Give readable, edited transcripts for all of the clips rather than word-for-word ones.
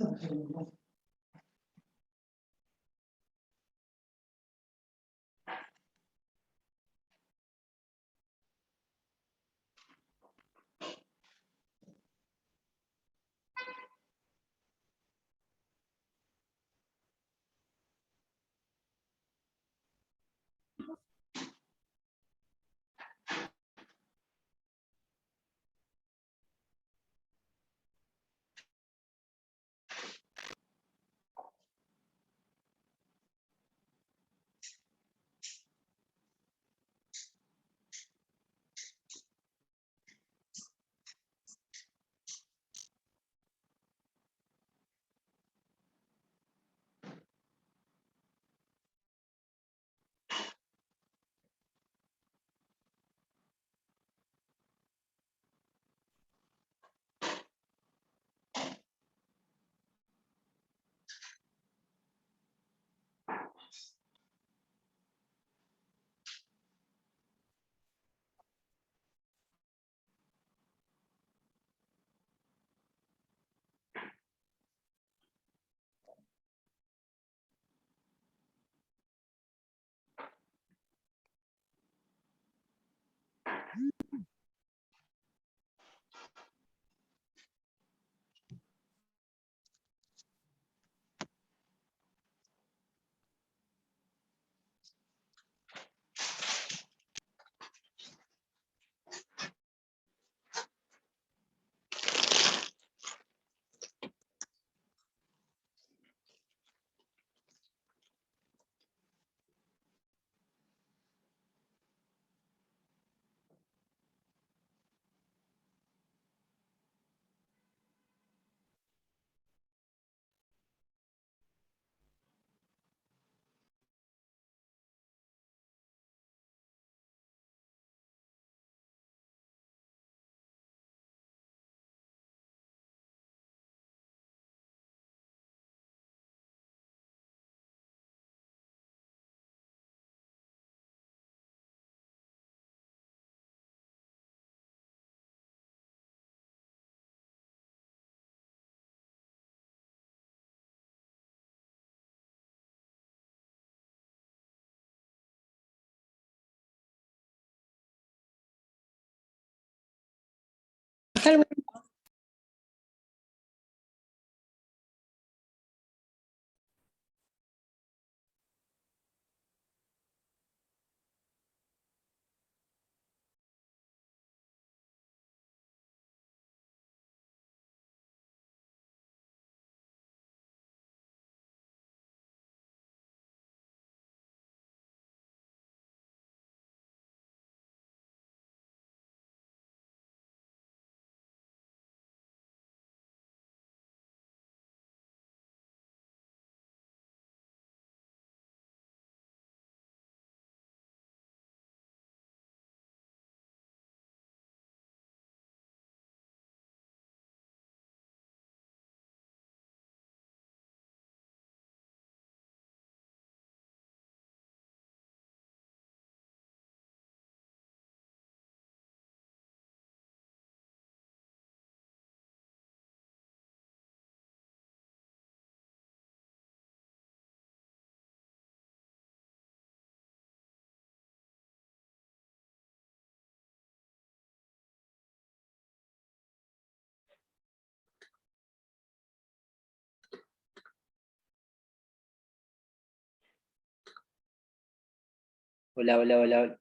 Hola, hola, hola, hola.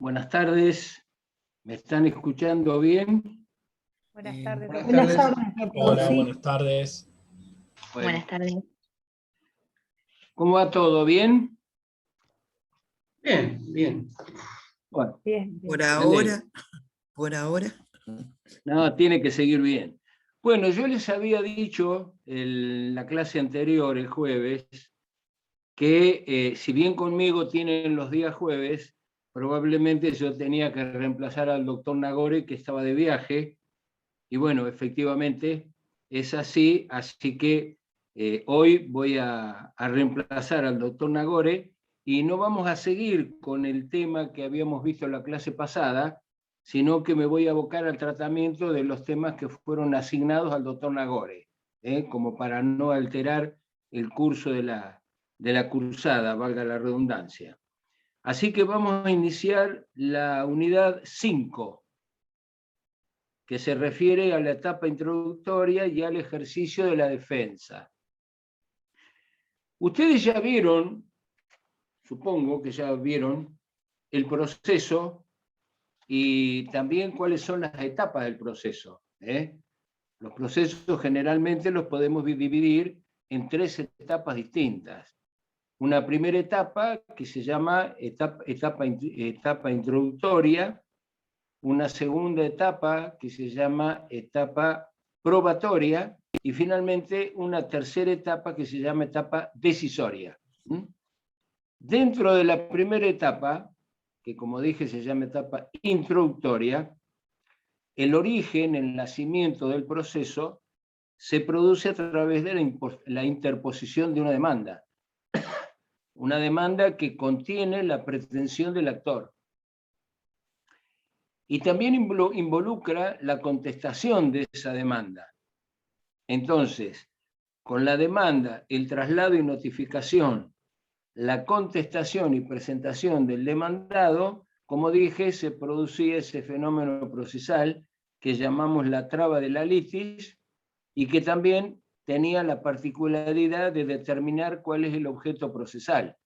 Buenas tardes. ¿Me están escuchando bien? Buenas tardes. Buenas tardes. Hola, buenas tardes. Bueno, Buenas tardes. ¿cómo va todo? ¿Bien? Bien, bien. Bueno, Bien, bien. Por ahora. no, tiene que seguir bien. Bueno, yo les había dicho en la clase anterior, el jueves, que si bien conmigo tienen los días jueves, probablemente yo tenía que reemplazar al doctor Nagore, que estaba de viaje, y bueno, efectivamente es así, así que hoy voy a reemplazar al doctor Nagore y no vamos a seguir con el tema que habíamos visto en la clase pasada, sino que me voy a abocar al tratamiento de los temas que fueron asignados al doctor Nagore, como para no alterar el curso de la cursada, valga la redundancia. Así que vamos a iniciar la unidad 5, que se refiere a la etapa introductoria y al ejercicio de la defensa. Ustedes ya vieron, supongo que ya vieron, el proceso y también cuáles son las etapas del proceso. Los procesos generalmente los podemos dividir en 3 etapas distintas. Una primera etapa que se llama etapa introductoria, una segunda etapa que se llama etapa probatoria y finalmente una tercera etapa que se llama etapa decisoria. Dentro de la primera etapa, que como dije se llama etapa introductoria, el origen, el nacimiento del proceso se produce a través de la interposición de una demanda. Una demanda que contiene la pretensión del actor. Y también involucra la contestación de esa demanda. Entonces, con la demanda, el traslado y notificación, la contestación y presentación del demandado, como dije, se producía ese fenómeno procesal que llamamos la traba de la litis y que también tenía la particularidad de determinar cuál es el objeto procesal.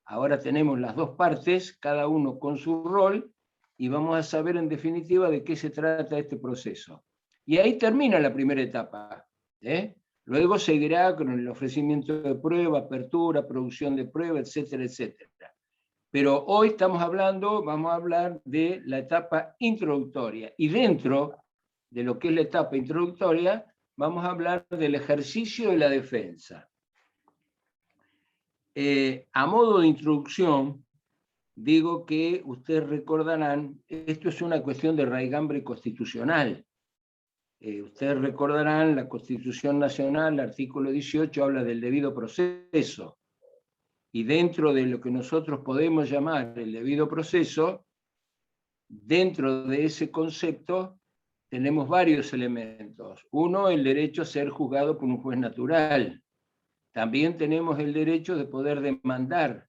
Ahora tenemos las dos partes, cada uno con su rol, y vamos a saber en definitiva de qué se trata este proceso. Y ahí termina la primera etapa. Luego seguirá con el ofrecimiento de prueba, apertura, producción de prueba, etcétera, etcétera. Pero hoy vamos a hablar de la etapa introductoria. Y dentro de lo que es la etapa introductoria, vamos a hablar del ejercicio de la defensa. A modo de introducción, digo que ustedes recordarán, esto es una cuestión de raigambre constitucional. Ustedes recordarán, la Constitución Nacional, el artículo 18, habla del debido proceso. Y dentro de lo que nosotros podemos llamar el debido proceso, dentro de ese concepto tenemos varios elementos. Uno, el derecho a ser juzgado por un juez natural. También tenemos el derecho de poder demandar.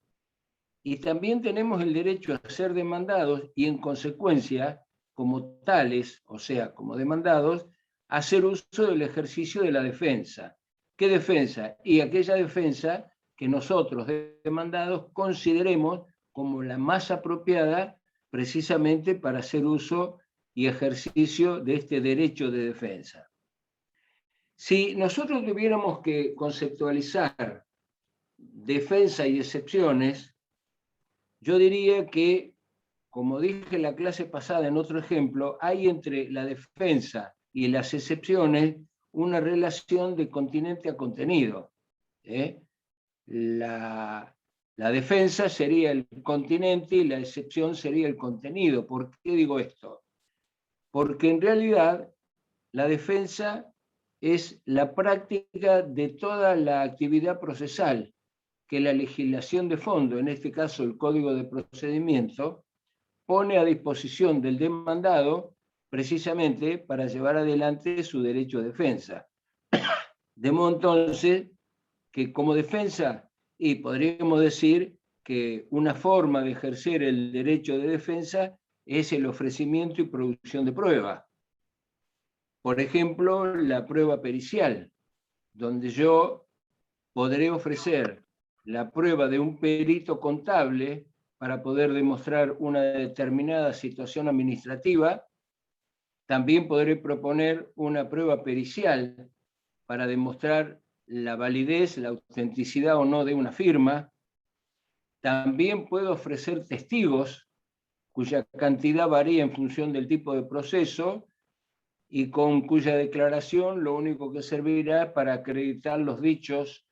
Y también tenemos el derecho a ser demandados y en consecuencia, como tales, o sea, como demandados, hacer uso del ejercicio de la defensa. ¿Qué defensa? Y aquella defensa que nosotros, demandados, consideremos como la más apropiada precisamente para hacer uso y ejercicio de este derecho de defensa. Si nosotros tuviéramos que conceptualizar defensa y excepciones, yo diría que, como dije en la clase pasada en otro ejemplo, hay entre la defensa y las excepciones una relación de continente a contenido. La defensa sería el continente y la excepción sería el contenido. ¿Por qué digo esto? Porque en realidad la defensa es la práctica de toda la actividad procesal que la legislación de fondo, en este caso el Código de Procedimiento, pone a disposición del demandado precisamente para llevar adelante su derecho de defensa. De modo entonces que como defensa, y podríamos decir que una forma de ejercer el derecho de defensa es el ofrecimiento y producción de prueba. Por ejemplo, la prueba pericial, donde yo podré ofrecer la prueba de un perito contable para poder demostrar una determinada situación administrativa. También podré proponer una prueba pericial para demostrar la validez, la autenticidad o no de una firma. También puedo ofrecer testigos cuya cantidad varía en función del tipo de proceso y con cuya declaración lo único que servirá para acreditar los dichos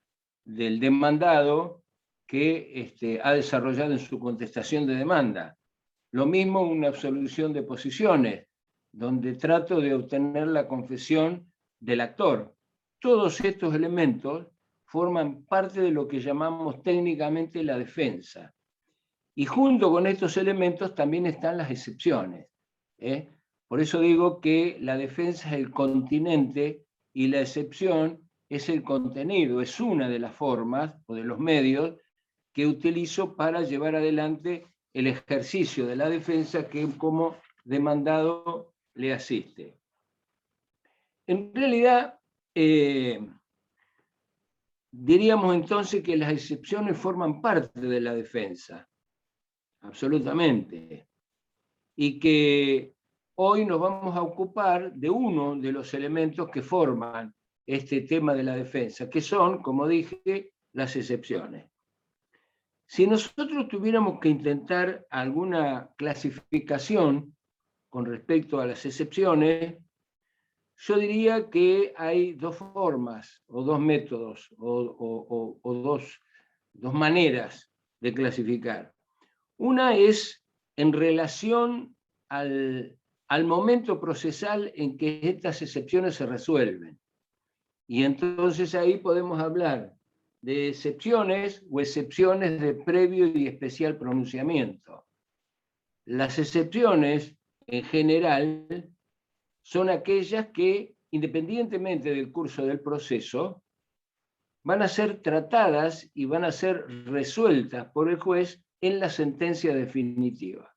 del demandado que ha desarrollado en su contestación de demanda. Lo mismo una absolución de posiciones, donde trato de obtener la confesión del actor. Todos estos elementos forman parte de lo que llamamos técnicamente la defensa. Y junto con estos elementos también están las excepciones. Por eso digo que la defensa es el continente y la excepción es el contenido, es una de las formas o de los medios que utilizo para llevar adelante el ejercicio de la defensa que como demandado le asiste. En realidad, diríamos entonces que las excepciones forman parte de la defensa, absolutamente, y que hoy nos vamos a ocupar de uno de los elementos que forman este tema de la defensa, que son, como dije, las excepciones. Si nosotros tuviéramos que intentar alguna clasificación con respecto a las excepciones, yo diría que hay dos formas, o dos métodos, o dos maneras de clasificar. Una es en relación al momento procesal en que estas excepciones se resuelven. Y entonces ahí podemos hablar de excepciones o excepciones de previo y especial pronunciamiento. Las excepciones, en general, son aquellas que, independientemente del curso del proceso, van a ser tratadas y van a ser resueltas por el juez en la sentencia definitiva.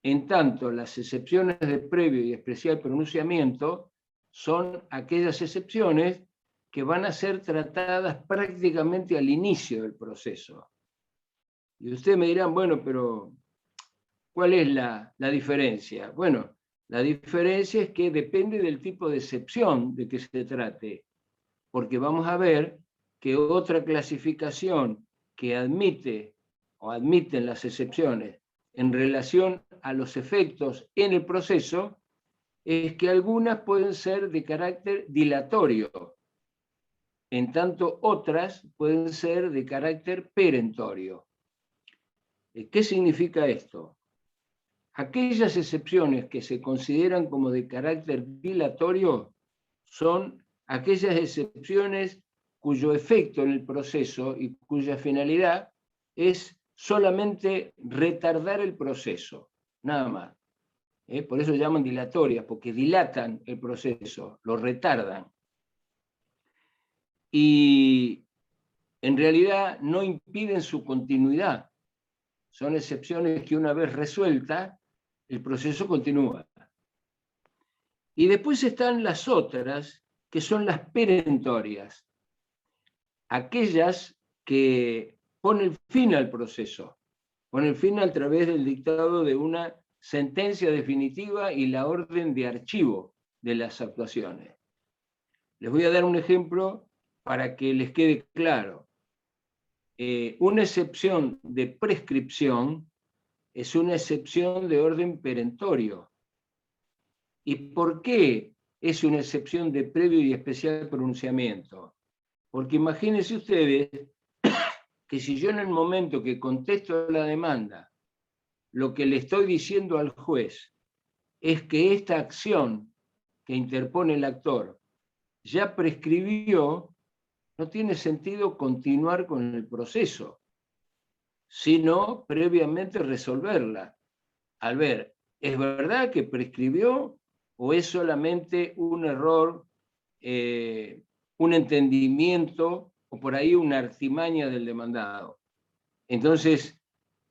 En tanto, las excepciones de previo y especial pronunciamiento son aquellas excepciones que van a ser tratadas prácticamente al inicio del proceso. Y ustedes me dirán, bueno, pero ¿cuál es la diferencia? Bueno, la diferencia es que depende del tipo de excepción de que se trate, porque vamos a ver que otra clasificación que admite o admiten las excepciones en relación a los efectos en el proceso es que algunas pueden ser de carácter dilatorio, en tanto otras pueden ser de carácter perentorio. ¿Qué significa esto? Aquellas excepciones que se consideran como de carácter dilatorio son aquellas excepciones cuyo efecto en el proceso y cuya finalidad es solamente retardar el proceso, nada más. Por eso llaman dilatorias, porque dilatan el proceso, lo retardan. Y en realidad no impiden su continuidad. Son excepciones que una vez resuelta, el proceso continúa. Y después están las otras, que son las perentorias. Aquellas que ponen fin al proceso, ponen fin a través del dictado de una sentencia definitiva y la orden de archivo de las actuaciones. Les voy a dar un ejemplo para que les quede claro. Una excepción de prescripción es una excepción de orden perentorio. ¿Y por qué es una excepción de previo y especial pronunciamiento? Porque imagínense ustedes que si yo en el momento que contesto la demanda, lo que le estoy diciendo al juez es que esta acción que interpone el actor ya prescribió, no tiene sentido continuar con el proceso, sino previamente resolverla. Al ver, ¿es verdad que prescribió o es solamente un error, un entendimiento o por ahí una artimaña del demandado? Entonces,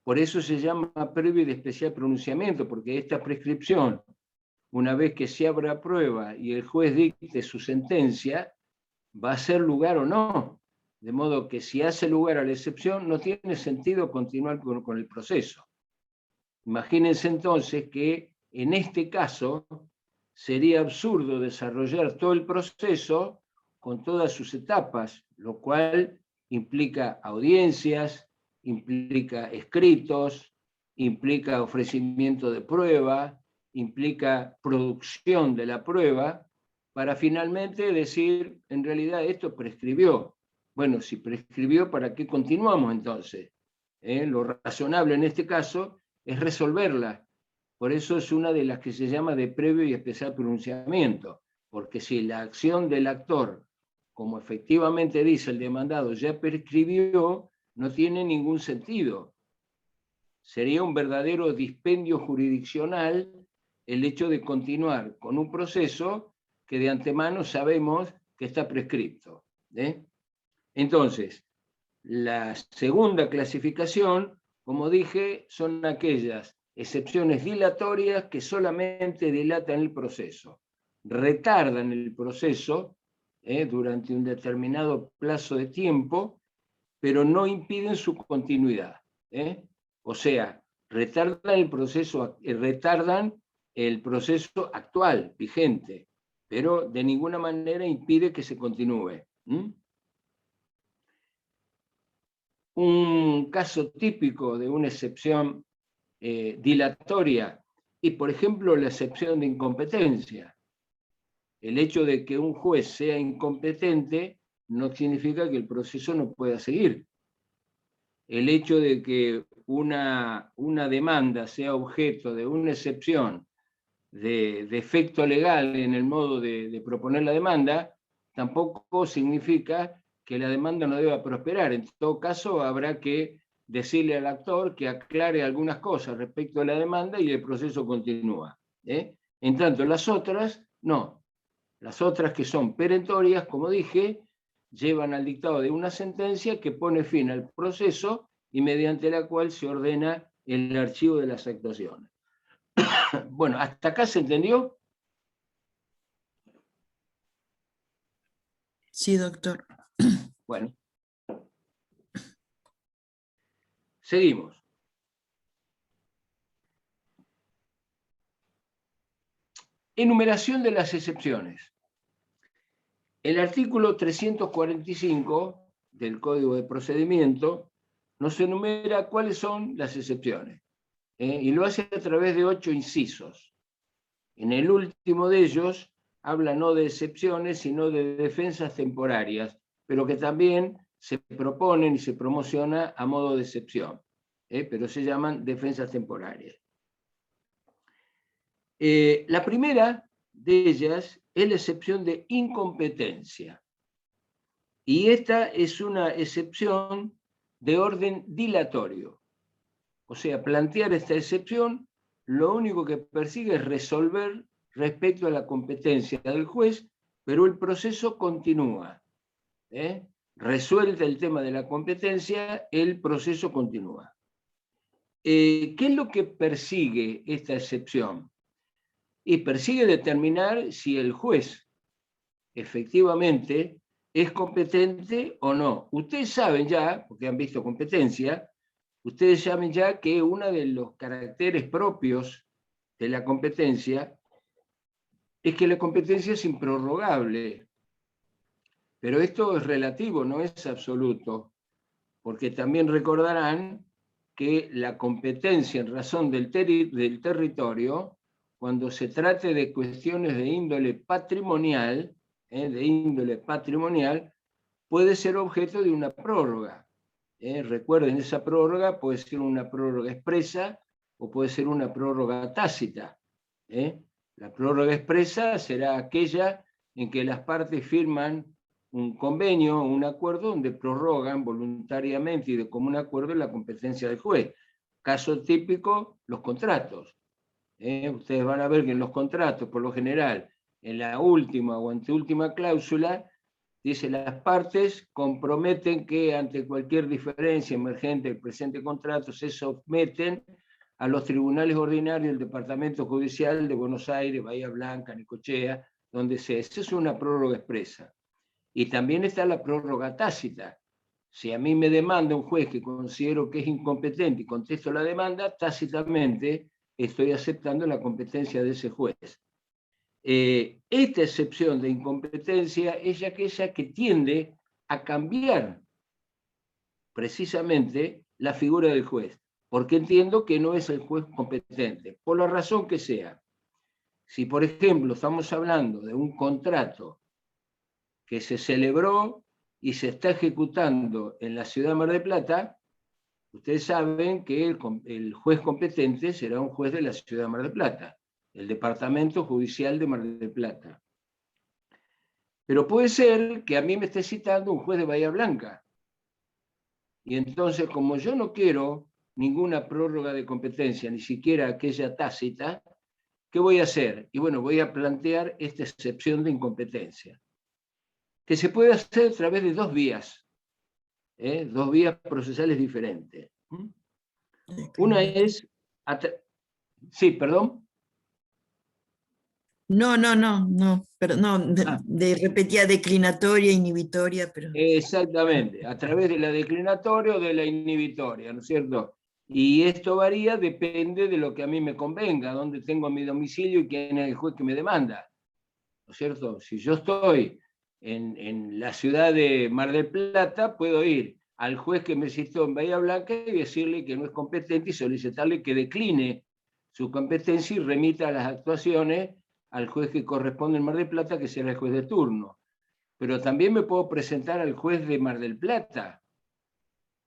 por eso se llama previo y de especial pronunciamiento, porque esta prescripción, una vez que se abra a prueba y el juez dicte su sentencia, va a ser lugar o no De modo que si hace lugar a la excepción, no tiene sentido continuar con el proceso. Imagínense entonces que en este caso sería absurdo desarrollar todo el proceso con todas sus etapas, lo cual implica audiencias, implica escritos, implica ofrecimiento de prueba, implica producción de la prueba, para finalmente decir, en realidad esto prescribió. Bueno, si prescribió, ¿para qué continuamos entonces? Lo razonable en este caso es resolverla. Por eso es una de las que se llama de previo y especial pronunciamiento, porque si la acción del actor, como efectivamente dice el demandado, ya prescribió, no tiene ningún sentido. Sería un verdadero dispendio jurisdiccional el hecho de continuar con un proceso que de antemano sabemos que está prescripto. Entonces, la segunda clasificación, como dije, son aquellas excepciones dilatorias que solamente dilatan el proceso, retardan el proceso durante un determinado plazo de tiempo, pero no impiden su continuidad. O sea, retardan el proceso actual, vigente, pero de ninguna manera impide que se continúe. Un caso típico de una excepción dilatoria y, por ejemplo, la excepción de incompetencia. El hecho de que un juez sea incompetente no significa que el proceso no pueda seguir. El hecho de que una demanda sea objeto de una excepción de defecto legal en el modo de proponer la demanda, tampoco significa que la demanda no deba prosperar. En todo caso, habrá que decirle al actor que aclare algunas cosas respecto a la demanda y el proceso continúa. En tanto, las otras, no. Las otras que son perentorias, como dije, llevan al dictado de una sentencia que pone fin al proceso y mediante la cual se ordena el archivo de las actuaciones. Bueno, ¿hasta acá se entendió? Sí, doctor. Bueno. Seguimos. Enumeración de las excepciones. El artículo 345 del Código de Procedimiento nos enumera cuáles son las excepciones, y lo hace a través de 8 incisos. En el último de ellos habla no de excepciones, sino de defensas temporarias, pero que también se proponen y se promociona a modo de excepción, pero se llaman defensas temporarias. La primera de ellas es la excepción de incompetencia. Y esta es una excepción de orden dilatorio. O sea, plantear esta excepción, lo único que persigue es resolver respecto a la competencia del juez, pero el proceso continúa. Resuelta el tema de la competencia, el proceso continúa. ¿Qué es lo que persigue esta excepción? Y persigue determinar si el juez efectivamente es competente o no. Ustedes saben ya, porque han visto competencia, ustedes saben ya que uno de los caracteres propios de la competencia es que la competencia es improrrogable. Pero esto es relativo, no es absoluto, porque también recordarán que la competencia en razón del territorio, cuando se trate de cuestiones de índole patrimonial, puede ser objeto de una prórroga. Recuerden, esa prórroga puede ser una prórroga expresa o puede ser una prórroga tácita. La prórroga expresa será aquella en que las partes firman un convenio, un acuerdo donde prorrogan voluntariamente y de común acuerdo la competencia del juez. Caso típico, los contratos. Ustedes van a ver que en los contratos, por lo general, en la última o anteúltima cláusula, dice las partes comprometen que ante cualquier diferencia emergente del presente contrato se someten a los tribunales ordinarios del Departamento Judicial de Buenos Aires, Bahía Blanca, Necochea, donde sea. Esa es una prórroga expresa. Y también está la prórroga tácita, si a mí me demanda un juez que considero que es incompetente y contesto la demanda, tácitamente estoy aceptando la competencia de ese juez. Esta excepción de incompetencia es aquella que tiende a cambiar precisamente la figura del juez, porque entiendo que no es el juez competente, por la razón que sea. Si, por ejemplo, estamos hablando de un contrato que se celebró y se está ejecutando en la ciudad de Mar del Plata, ustedes saben que el juez competente será un juez de la ciudad de Mar del Plata, el Departamento Judicial de Mar del Plata. Pero puede ser que a mí me esté citando un juez de Bahía Blanca. Y entonces, como yo no quiero ninguna prórroga de competencia, ni siquiera aquella tácita, ¿qué voy a hacer? Y bueno, voy a plantear esta excepción de incompetencia, que se puede hacer a través de dos vías procesales diferentes. Una es... Sí, perdón. No, pero no, repetía declinatoria, inhibitoria, pero... Exactamente, a través de la declinatoria o de la inhibitoria, ¿no es cierto? Y esto varía, depende de lo que a mí me convenga, dónde tengo mi domicilio y quién es el juez que me demanda, ¿no es cierto? Si yo estoy en la ciudad de Mar del Plata, puedo ir al juez que me citó en Bahía Blanca y decirle que no es competente y solicitarle que decline su competencia y remita las actuaciones al juez que corresponde en Mar del Plata, que será el juez de turno. Pero también me puedo presentar al juez de Mar del Plata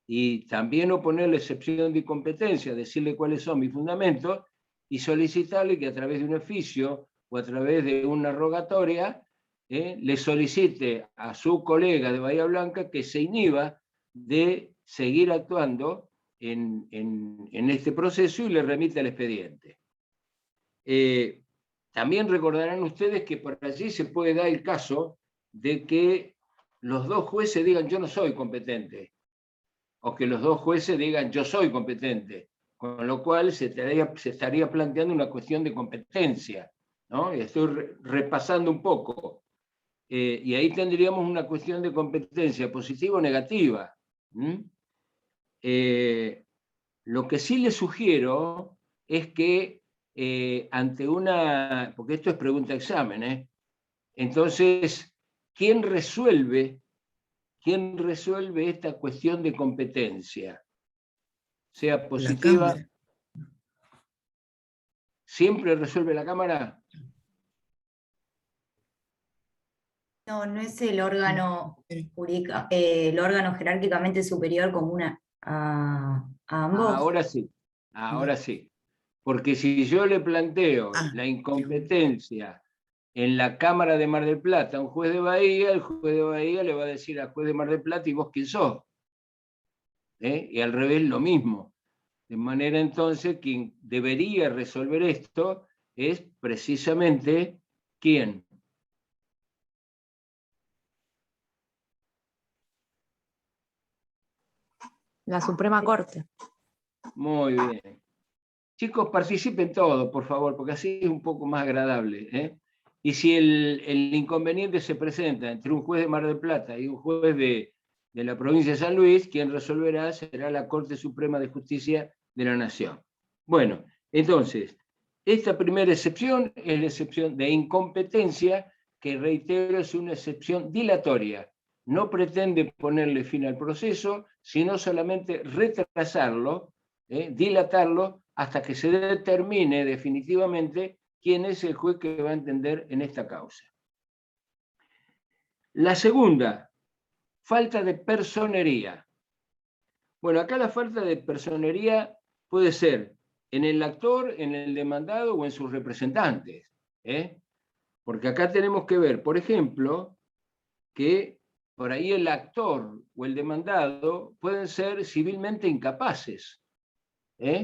y también oponer la excepción de incompetencia, decirle cuáles son mis fundamentos y solicitarle que a través de un oficio o a través de una rogatoria le solicite a su colega de Bahía Blanca que se inhiba de seguir actuando en este proceso y le remita el expediente. También recordarán ustedes que por allí se puede dar el caso de que los dos jueces digan yo no soy competente, o que los dos jueces digan yo soy competente, con lo cual se estaría planteando una cuestión de competencia, ¿no? Estoy repasando un poco, y ahí tendríamos una cuestión de competencia positiva o negativa. Lo que sí les sugiero es que ante una, porque esto es pregunta-examen, entonces, ¿quién resuelve esta cuestión de competencia? Sea positiva. ¿Siempre resuelve la Cámara? No, no es el órgano el órgano jerárquicamente superior común a ambos. Ahora sí. Porque si yo le planteo la incompetencia en la Cámara de Mar del Plata a un juez de Bahía, el juez de Bahía le va a decir al juez de Mar del Plata, ¿y vos quién sos? Y al revés lo mismo. De manera entonces, quien debería resolver esto es precisamente ¿quién? La Suprema Corte. Muy bien. Chicos, participen todos, por favor, porque así es un poco más agradable. Y si el inconveniente se presenta entre un juez de Mar del Plata y un juez de la provincia de San Luis, quien resolverá será la Corte Suprema de Justicia de la Nación. Bueno, entonces, esta primera excepción es la excepción de incompetencia, que reitero es una excepción dilatoria. No pretende ponerle fin al proceso, sino solamente retrasarlo, dilatarlo, hasta que se determine definitivamente quién es el juez que va a entender en esta causa. La segunda, falta de personería. Bueno, acá la falta de personería puede ser en el actor, en el demandado o en sus representantes. Porque acá tenemos que ver, por ejemplo, que por ahí el actor o el demandado pueden ser civilmente incapaces.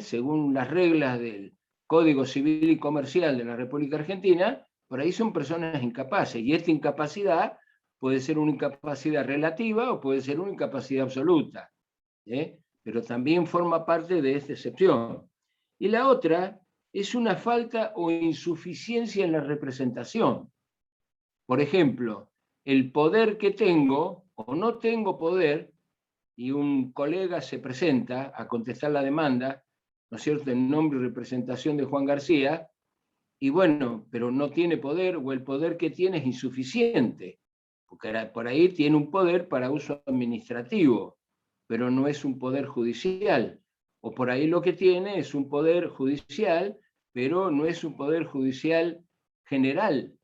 Según las reglas del Código Civil y Comercial de la República Argentina, por ahí son personas incapaces, y esta incapacidad puede ser una incapacidad relativa o puede ser una incapacidad absoluta, pero también forma parte de esta excepción. Y la otra es una falta o insuficiencia en la representación. Por ejemplo, el poder que tengo o no tengo poder y un colega se presenta a contestar la demanda, ¿no es cierto?, en nombre y representación de Juan García, y bueno, pero no tiene poder, o el poder que tiene es insuficiente, porque por ahí tiene un poder para uso administrativo, pero no es un poder judicial, o por ahí lo que tiene es un poder judicial, pero no es un poder judicial general,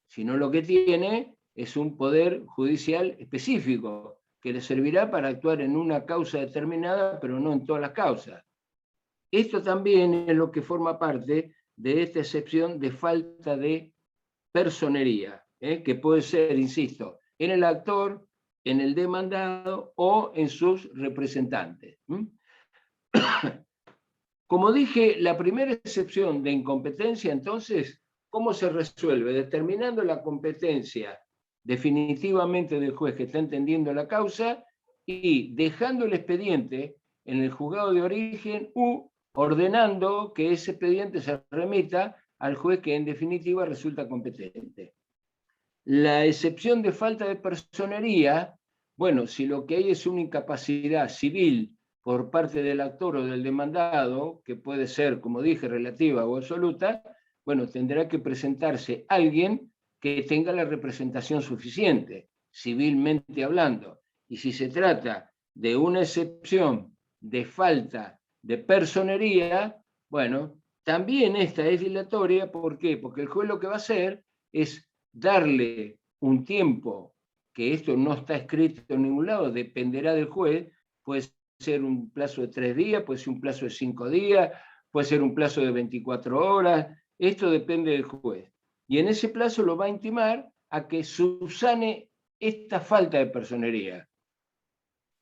sino lo que tiene es un poder judicial específico, que le servirá para actuar en una causa determinada, pero no en todas las causas. Esto también es lo que forma parte de esta excepción de falta de personería, que puede ser, insisto, en el actor, en el demandado o en sus representantes. Como dije, la primera excepción de incompetencia, entonces, ¿cómo se resuelve? Determinando la competencia definitivamente del juez que está entendiendo la causa y dejando el expediente en el juzgado de origen u ordenando que ese expediente se remita al juez que en definitiva resulta competente. La excepción de falta de personería, bueno, si lo que hay es una incapacidad civil por parte del actor o del demandado, que puede ser, como dije, relativa o absoluta, bueno, tendrá que presentarse alguien que tenga la representación suficiente, civilmente hablando. Y si se trata de una excepción de falta de personería, bueno, también esta es dilatoria. ¿Por qué? Porque el juez lo que va a hacer es darle un tiempo, que esto no está escrito en ningún lado, dependerá del juez, puede ser un plazo de 3 días, puede ser un plazo de 5 días, puede ser un plazo de 24 horas, esto depende del juez. Y en ese plazo lo va a intimar a que subsane esta falta de personería,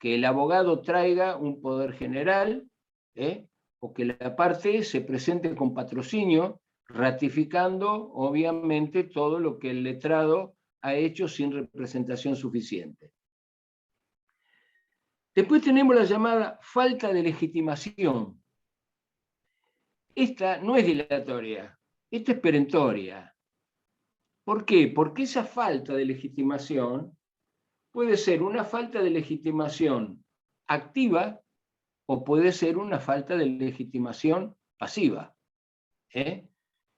que el abogado traiga un poder general, o que la parte se presente con patrocinio, ratificando obviamente todo lo que el letrado ha hecho sin representación suficiente. Después tenemos la llamada falta de legitimación. Esta no es dilatoria, esta es perentoria. ¿Por qué? Porque esa falta de legitimación puede ser una falta de legitimación activa o puede ser una falta de legitimación pasiva.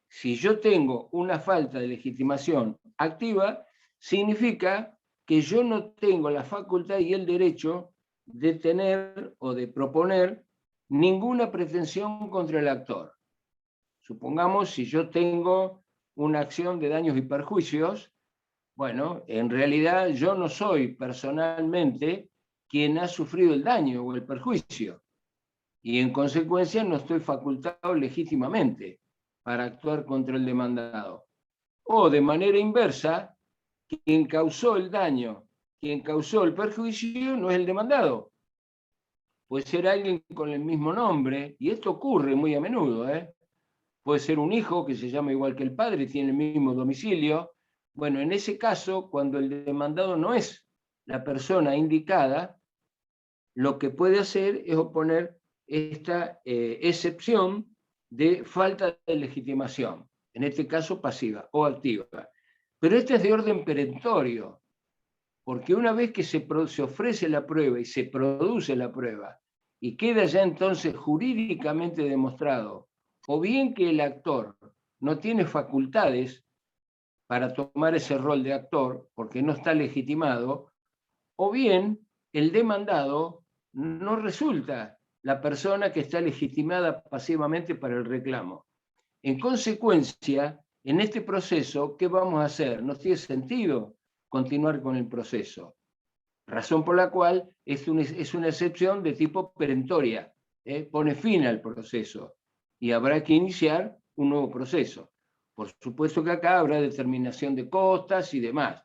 Si yo tengo una falta de legitimación activa, significa que yo no tengo la facultad y el derecho de tener o de proponer ninguna pretensión contra el actor. Supongamos, si yo tengo una acción de daños y perjuicios, bueno, en realidad yo no soy personalmente quien ha sufrido el daño o el perjuicio, y en consecuencia no estoy facultado legítimamente para actuar contra el demandado. O de manera inversa, quien causó el daño, quien causó el perjuicio no es el demandado. Puede ser alguien con el mismo nombre, y esto ocurre muy a menudo. Puede ser un hijo que se llama igual que el padre, tiene el mismo domicilio. Bueno, en ese caso, cuando el demandado no es la persona indicada, lo que puede hacer es oponer esta excepción de falta de legitimación, en este caso pasiva o activa. Pero esta es de orden perentorio, porque una vez que se ofrece la prueba y se produce la prueba, y queda ya entonces jurídicamente demostrado, o bien que el actor no tiene facultades para tomar ese rol de actor, porque no está legitimado, o bien el demandado no resulta la persona que está legitimada pasivamente para el reclamo. En consecuencia, en este proceso, ¿qué vamos a hacer? No tiene sentido continuar con el proceso. Razón por la cual es una excepción de tipo perentoria. Pone fin al proceso y habrá que iniciar un nuevo proceso. Por supuesto que acá habrá determinación de costas y demás.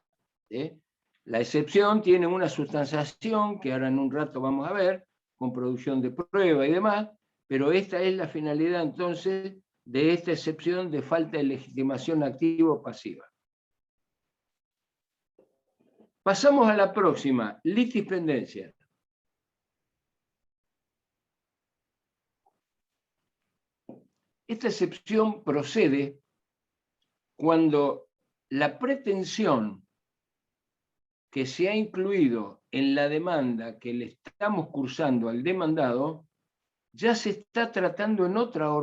La excepción tiene una sustanciación que ahora en un rato vamos a ver, con producción de prueba y demás, pero esta es la finalidad entonces de esta excepción de falta de legitimación activa o pasiva. Pasamos a la próxima, litispendencia. Esta excepción procede cuando la pretensión que se ha incluido en la demanda que le estamos cursando al demandado, ya se está tratando en otro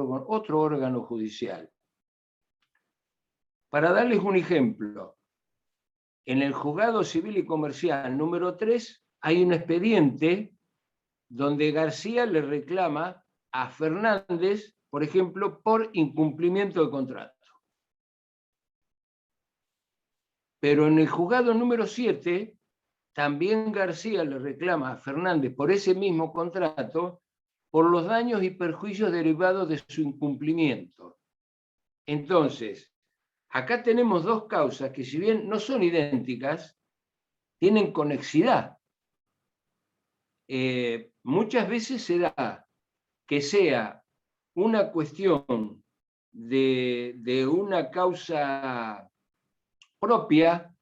órgano judicial. Para darles un ejemplo, en el Juzgado Civil y Comercial número 3 hay un expediente donde García le reclama a Fernández, por ejemplo, por incumplimiento de contrato. Pero en el Juzgado número 7, también García le reclama a Fernández por ese mismo contrato por los daños y perjuicios derivados de su incumplimiento. Entonces, acá tenemos dos causas que, si bien no son idénticas, tienen conexidad. Muchas veces se da que sea una cuestión de una causa propia,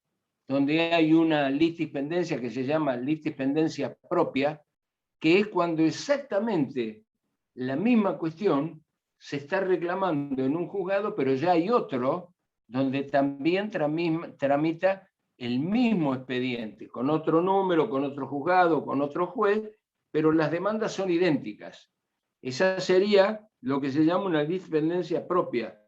donde hay una litispendencia que se llama litispendencia propia, que es cuando exactamente la misma cuestión se está reclamando en un juzgado, pero ya hay otro donde también tramita el mismo expediente, con otro número, con otro juzgado, con otro juez, pero las demandas son idénticas. Esa sería lo que se llama una litispendencia propia.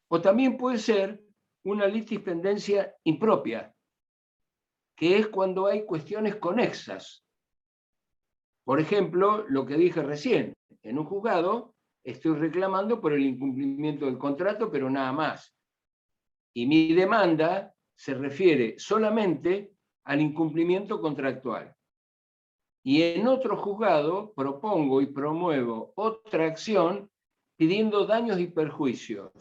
O también puede ser una litispendencia impropia, que es cuando hay cuestiones conexas. Por ejemplo, lo que dije recién, en un juzgado estoy reclamando por el incumplimiento del contrato, pero nada más. Y mi demanda se refiere solamente al incumplimiento contractual. Y en otro juzgado propongo y promuevo otra acción pidiendo daños y perjuicios.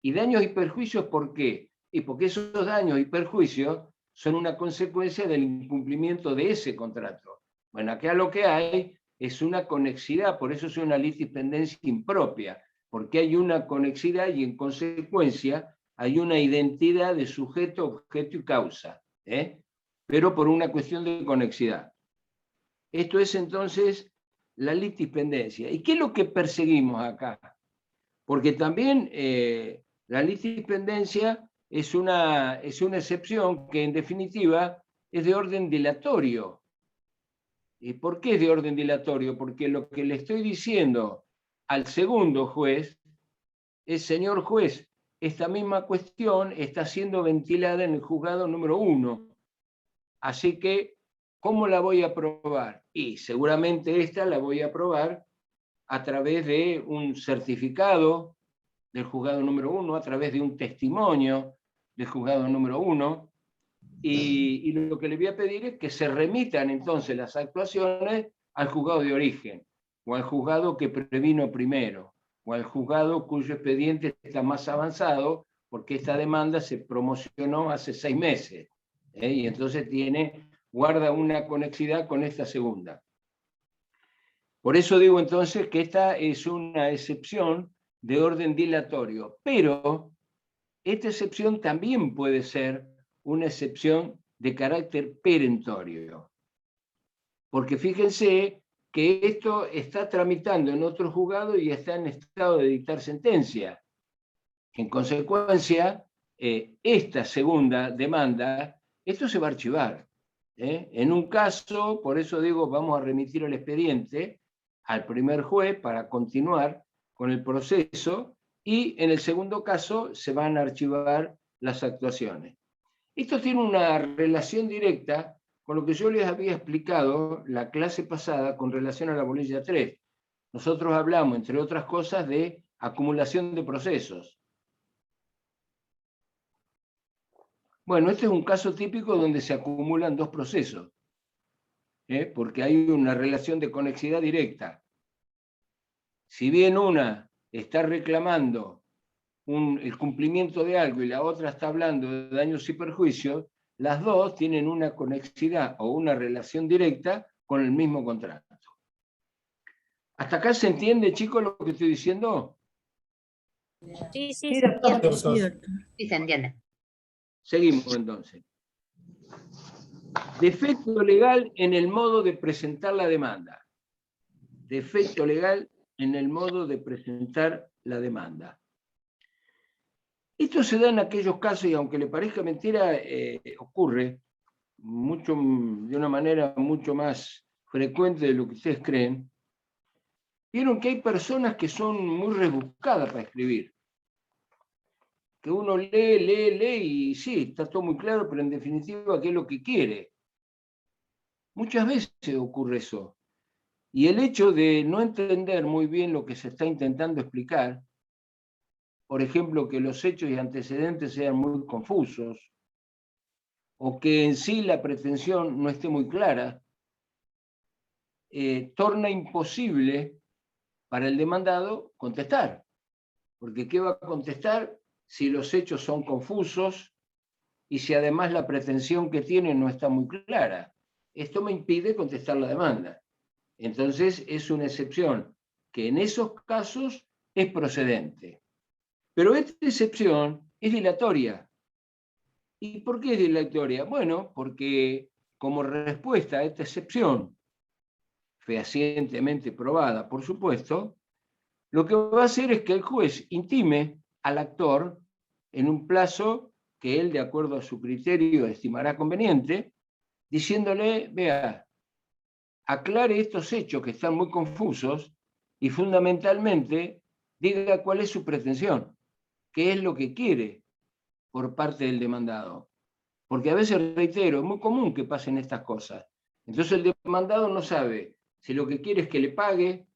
¿Y daños y perjuicios por qué? Y porque esos daños y perjuicios son una consecuencia del incumplimiento de ese contrato. Bueno, acá lo que hay es una conexidad, por eso es una litispendencia impropia, porque hay una conexidad y en consecuencia hay una identidad de sujeto, objeto y causa, pero por una cuestión de conexidad. Esto es entonces la litispendencia. ¿Y qué es lo que perseguimos acá? Porque también la litispendencia es una excepción que en definitiva es de orden dilatorio. ¿Y por qué es de orden dilatorio? Porque lo que le estoy diciendo al segundo juez es: señor juez, esta misma cuestión está siendo ventilada en el juzgado número 1. Así que, ¿cómo la voy a aprobar? Y seguramente esta la voy a aprobar a través de un certificado del juzgado número 1, a través de un testimonio del juzgado número 1, y lo que le voy a pedir es que se remitan entonces las actuaciones al juzgado de origen, o al juzgado que previno primero, o al juzgado cuyo expediente está más avanzado, porque esta demanda se promocionó hace 6 meses, y entonces guarda una conexidad con esta segunda. Por eso digo entonces que esta es una excepción de orden dilatorio, pero esta excepción también puede ser una excepción de carácter perentorio. Porque fíjense que esto está tramitando en otro juzgado y está en estado de dictar sentencia. En consecuencia, esta segunda demanda, esto se va a archivar. En un caso, por eso digo, vamos a remitir el expediente al primer juez para continuar con el proceso, y en el segundo caso se van a archivar las actuaciones. Esto tiene una relación directa con lo que yo les había explicado la clase pasada con relación a la bolilla 3. Nosotros hablamos, entre otras cosas, de acumulación de procesos. Bueno, este es un caso típico donde se acumulan 2 procesos, porque hay una relación de conexidad directa. Si bien una está reclamando el cumplimiento de algo y la otra está hablando de daños y perjuicios, las dos tienen una conexidad o una relación directa con el mismo contrato. ¿Hasta acá se entiende, chicos, lo que estoy diciendo? Sí, Sí, se entiende. Sí, doctor. Sí, se entiende. Seguimos entonces. Defecto legal en el modo de presentar la demanda. Defecto legal en el modo de presentar la demanda. Esto se da en aquellos casos, y aunque le parezca mentira, ocurre de una manera mucho más frecuente de lo que ustedes creen. Vieron que hay personas que son muy rebuscadas para escribir. Que uno lee y sí, está todo muy claro, pero en definitiva, ¿qué es lo que quiere? Muchas veces ocurre eso. Y el hecho de no entender muy bien lo que se está intentando explicar, por ejemplo, que los hechos y antecedentes sean muy confusos, o que en sí la pretensión no esté muy clara, torna imposible para el demandado contestar. Porque ¿qué va a contestar si los hechos son confusos y si además la pretensión que tiene no está muy clara? Esto me impide contestar la demanda. Entonces es una excepción que en esos casos es procedente. Pero esta excepción es dilatoria. ¿Y por qué es dilatoria? Bueno, porque como respuesta a esta excepción, fehacientemente probada, por supuesto, lo que va a hacer es que el juez intime al actor en un plazo que él, de acuerdo a su criterio, estimará conveniente, diciéndole, vea, aclare estos hechos que están muy confusos y fundamentalmente diga cuál es su pretensión, qué es lo que quiere por parte del demandado. Porque a veces, reitero, es muy común que pasen estas cosas. Entonces el demandado no sabe si lo que quiere es que le pague,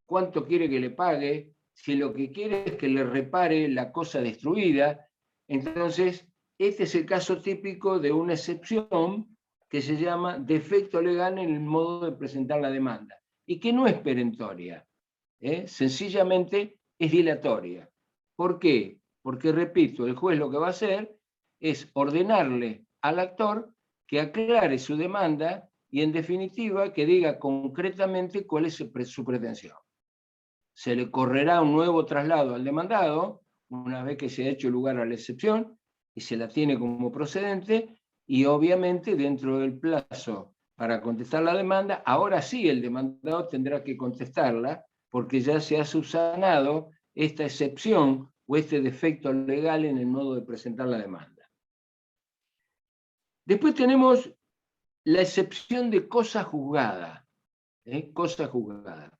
cuánto quiere que le pague, si lo que quiere es que le repare la cosa destruida. Entonces, este es el caso típico de una excepción que se llama defecto legal en el modo de presentar la demanda, y que no es perentoria, sencillamente es dilatoria. ¿Por qué? Porque, repito, el juez lo que va a hacer es ordenarle al actor que aclare su demanda y, en definitiva, que diga concretamente cuál es su pretensión. Se le correrá un nuevo traslado al demandado, una vez que se ha hecho lugar a la excepción, y se la tiene como procedente, y obviamente dentro del plazo para contestar la demanda, ahora sí el demandado tendrá que contestarla, porque ya se ha subsanado esta excepción o este defecto legal en el modo de presentar la demanda. Después tenemos la excepción de cosa juzgada. Cosa juzgada.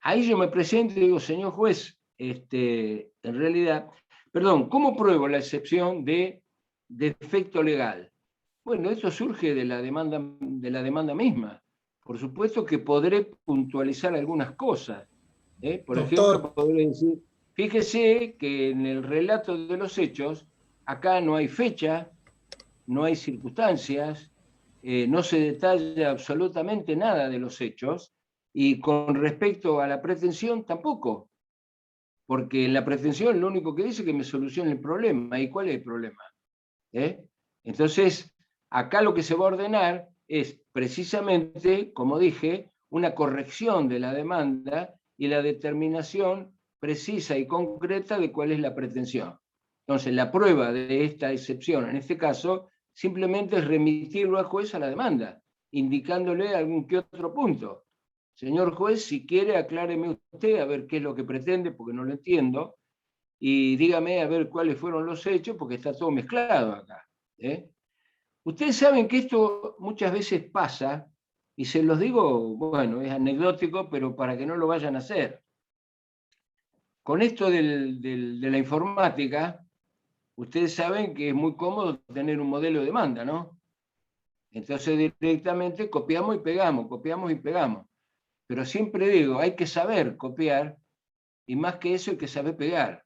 Ahí yo me presento y digo, señor juez, en realidad, perdón, ¿cómo pruebo la excepción de defecto legal? Bueno, esto surge de la demanda misma. Por supuesto que podré puntualizar algunas cosas. Por ejemplo, podré decir, fíjese que en el relato de los hechos, acá no hay fecha, no hay circunstancias, no se detalla absolutamente nada de los hechos, y con respecto a la pretensión tampoco, porque en la pretensión lo único que dice es que me solucione el problema. ¿Y cuál es el problema? Entonces, acá lo que se va a ordenar es precisamente, como dije, una corrección de la demanda y la determinación precisa y concreta de cuál es la pretensión. Entonces, la prueba de esta excepción, en este caso, simplemente es remitirlo al juez a la demanda, indicándole algún que otro punto. Señor juez, si quiere, acláreme usted a ver qué es lo que pretende, porque no lo entiendo, y dígame a ver cuáles fueron los hechos, porque está todo mezclado acá. Ustedes saben que esto muchas veces pasa, y se los digo, bueno, es anecdótico, pero para que no lo vayan a hacer. Con esto de la informática, ustedes saben que es muy cómodo tener un modelo de demanda, ¿no? Entonces directamente copiamos y pegamos, copiamos y pegamos. Pero siempre digo, hay que saber copiar, y más que eso hay que saber pegar.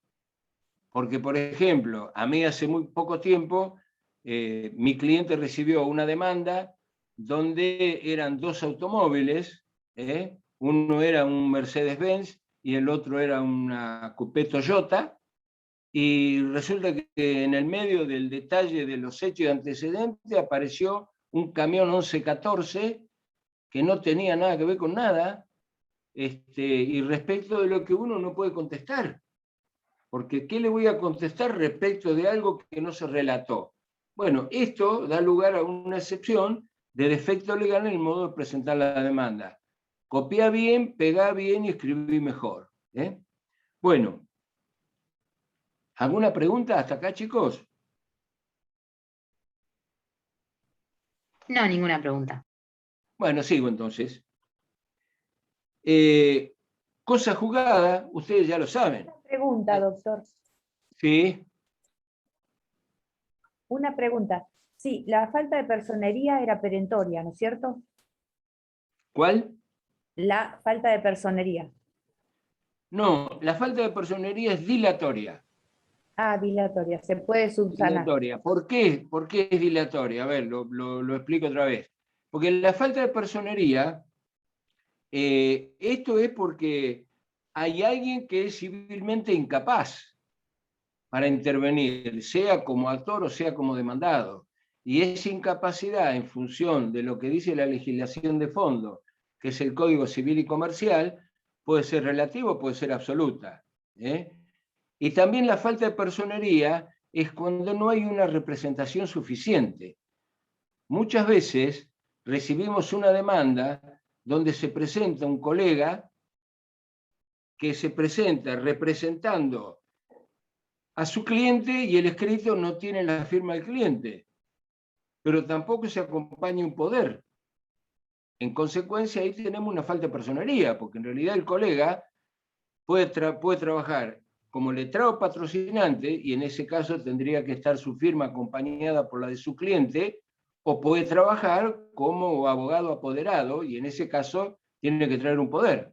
Porque, por ejemplo, a mí hace muy poco tiempo, mi cliente recibió una demanda donde eran dos automóviles, uno era un Mercedes-Benz y el otro era una Coupé Toyota, y resulta que en el medio del detalle de los hechos y antecedentes apareció un camión 1114 que no tenía nada que ver con nada, y respecto de lo que uno no puede contestar. Porque ¿qué le voy a contestar respecto de algo que no se relató? Bueno, esto da lugar a una excepción de defecto legal en el modo de presentar la demanda. Copia bien, pega bien y escribí mejor. Bueno, ¿Alguna pregunta hasta acá, chicos? No, ninguna pregunta. Bueno, sigo entonces. Cosa jugada, ustedes ya lo saben. Pregunta, doctor. ¿Sí? Una pregunta. Sí, la falta de personería era perentoria, ¿no es cierto? ¿Cuál? La falta de personería. No, la falta de personería es dilatoria. Ah, dilatoria, se puede subsanar. Dilatoria. ¿Por qué? ¿Por qué es dilatoria? A ver, lo explico otra vez. Porque la falta de personería, esto es porque hay alguien que es civilmente incapaz para intervenir, sea como actor o sea como demandado. Y esa incapacidad, en función de lo que dice la legislación de fondo, que es el Código Civil y Comercial, puede ser relativa o puede ser absoluta. Y también la falta de personería es cuando no hay una representación suficiente. Muchas veces recibimos una demanda donde se presenta un colega que se presenta representando a su cliente y el escrito no tiene la firma del cliente, pero tampoco se acompaña un poder. En consecuencia, ahí tenemos una falta de personería, porque en realidad el colega puede trabajar como letrado patrocinante, y en ese caso tendría que estar su firma acompañada por la de su cliente, o puede trabajar como abogado apoderado, y en ese caso tiene que traer un poder.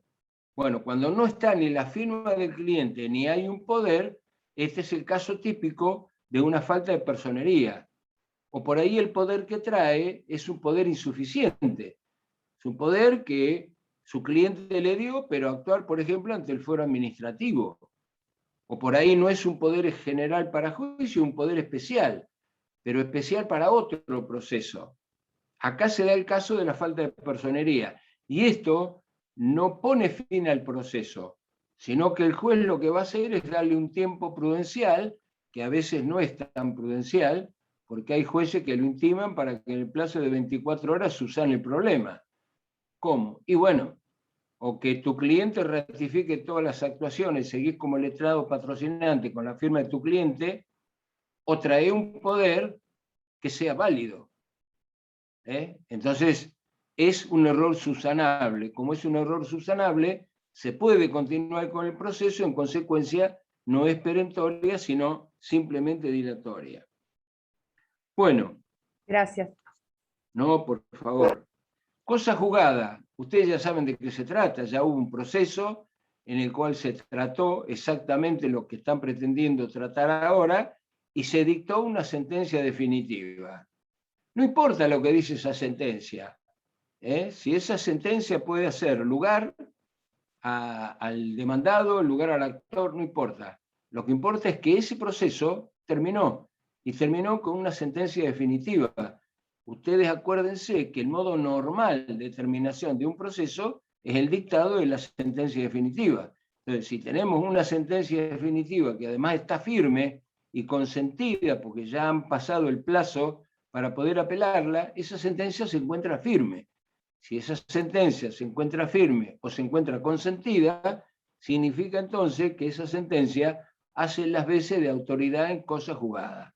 Bueno, cuando no está ni la firma del cliente ni hay un poder, este es el caso típico de una falta de personería. O por ahí el poder que trae es un poder insuficiente. Es un poder que su cliente le dio, pero actuar, por ejemplo, ante el fuero administrativo. O por ahí no es un poder general para juicio, un poder especial, pero especial para otro proceso. Acá se da el caso de la falta de personería. Y esto no pone fin al proceso, sino que el juez lo que va a hacer es darle un tiempo prudencial, que a veces no es tan prudencial, porque hay jueces que lo intiman para que en el plazo de 24 horas subsane el problema. ¿Cómo? Y bueno, o que tu cliente ratifique todas las actuaciones, seguís como letrado patrocinante con la firma de tu cliente, o trae un poder que sea válido. Entonces, es un error subsanable. Como es un error subsanable, se puede continuar con el proceso, en consecuencia, no es perentoria, sino simplemente dilatoria. Bueno. Gracias. No, por favor. Cosa jugada. Ustedes ya saben de qué se trata. Ya hubo un proceso en el cual se trató exactamente lo que están pretendiendo tratar ahora y se dictó una sentencia definitiva. No importa lo que dice esa sentencia. Si esa sentencia puede hacer lugar al demandado, lugar al actor, no importa. Lo que importa es que ese proceso terminó, y terminó con una sentencia definitiva. Ustedes acuérdense que el modo normal de terminación de un proceso es el dictado de la sentencia definitiva. Entonces, si tenemos una sentencia definitiva que además está firme y consentida, porque ya han pasado el plazo para poder apelarla, esa sentencia se encuentra firme. Si esa sentencia se encuentra firme o se encuentra consentida, significa entonces que esa sentencia hace las veces de autoridad en cosa jugada.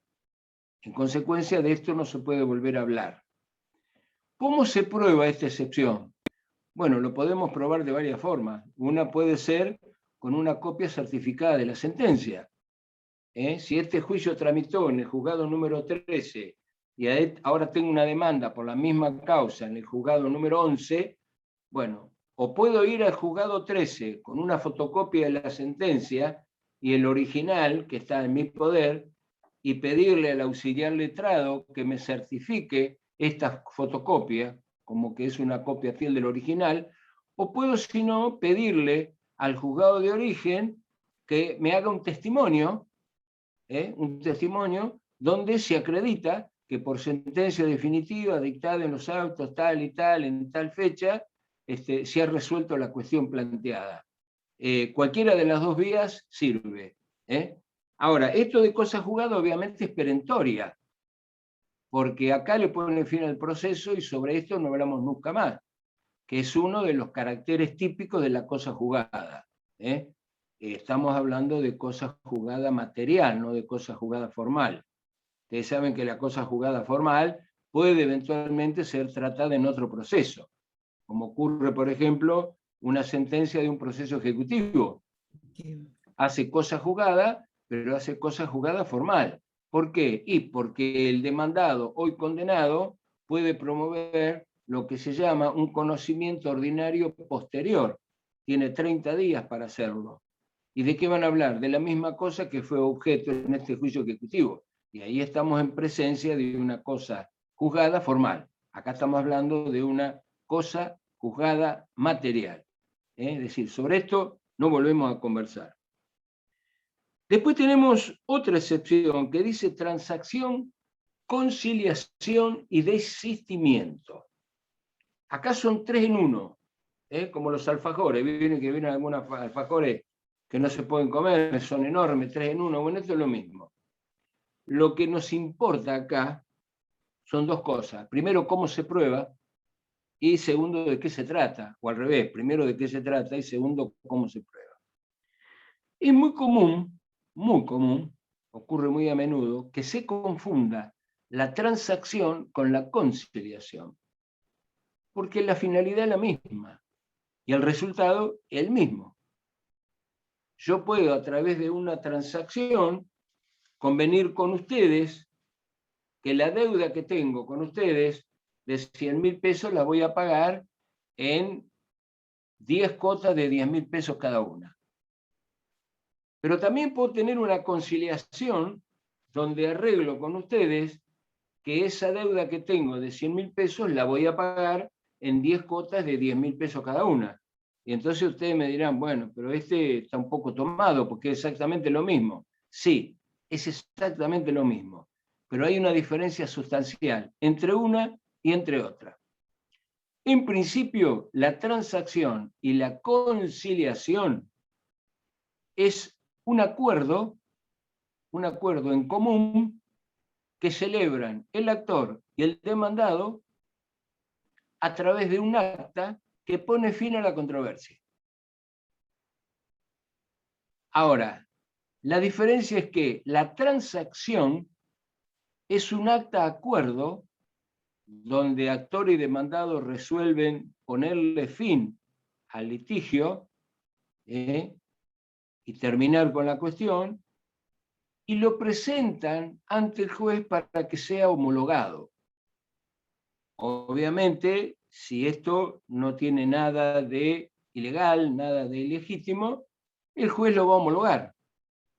En consecuencia de esto no se puede volver a hablar. ¿Cómo se prueba esta excepción? Bueno, lo podemos probar de varias formas. Una puede ser con una copia certificada de la sentencia. Si este juicio tramitó en el juzgado número 13 y ahora tengo una demanda por la misma causa en el juzgado número 11, bueno, o puedo ir al juzgado 13 con una fotocopia de la sentencia y el original que está en mi poder y pedirle al auxiliar letrado que me certifique esta fotocopia, como que es una copia fiel del original, o puedo, si no, pedirle al juzgado de origen que me haga un testimonio donde se acredita que por sentencia definitiva dictada en los autos tal y tal, en tal fecha, se ha resuelto la cuestión planteada. Cualquiera de las dos vías sirve. Ahora, esto de cosa jugada obviamente es perentoria, porque acá le ponen fin al proceso y sobre esto no hablamos nunca más, que es uno de los caracteres típicos de la cosa jugada. estamos hablando de cosa juzgada material, no de cosa juzgada formal. Ustedes saben que la cosa juzgada formal puede eventualmente ser tratada en otro proceso, como ocurre, por ejemplo, una sentencia de un proceso ejecutivo. Hace cosa juzgada, pero hace cosa juzgada formal. ¿Por qué? Y porque el demandado, hoy condenado, puede promover lo que se llama un conocimiento ordinario posterior. Tiene 30 días para hacerlo. ¿Y de qué van a hablar? De la misma cosa que fue objeto en este juicio ejecutivo. Y ahí estamos en presencia de una cosa juzgada formal. Acá estamos hablando de una cosa juzgada material. Es decir, sobre esto no volvemos a conversar. Después tenemos otra excepción que dice transacción, conciliación y desistimiento. Acá son 3 en 1, como los alfajores. Vienen que vienen algunos alfajores que no se pueden comer, son enormes, 3 en 1. Bueno, esto es lo mismo. Lo que nos importa acá son 2 cosas. Primero, cómo se prueba, y segundo, de qué se trata. O al revés, primero de qué se trata y segundo, cómo se prueba. Es muy común, ocurre muy a menudo, que se confunda la transacción con la conciliación. Porque la finalidad es la misma y el resultado es el mismo. Yo puedo, a través de una transacción, convenir con ustedes que la deuda que tengo con ustedes de 100.000 pesos la voy a pagar en 10 cuotas de 10.000 pesos cada una. Pero también puedo tener una conciliación donde arreglo con ustedes que esa deuda que tengo de 100.000 pesos la voy a pagar en 10 cuotas de 10.000 pesos cada una. Y entonces ustedes me dirán, bueno, pero este está un poco tomado porque es exactamente lo mismo. Sí, es exactamente lo mismo, pero hay una diferencia sustancial entre una y entre otra. En principio, la transacción y la conciliación es un acuerdo en común que celebran el actor y el demandado a través de un acta que pone fin a la controversia. Ahora, la diferencia es que la transacción es un acta acuerdo donde actor y demandado resuelven ponerle fin al litigio y terminar con la cuestión, y lo presentan ante el juez para que sea homologado. Obviamente, si esto no tiene nada de ilegal, nada de ilegítimo, el juez lo va a homologar.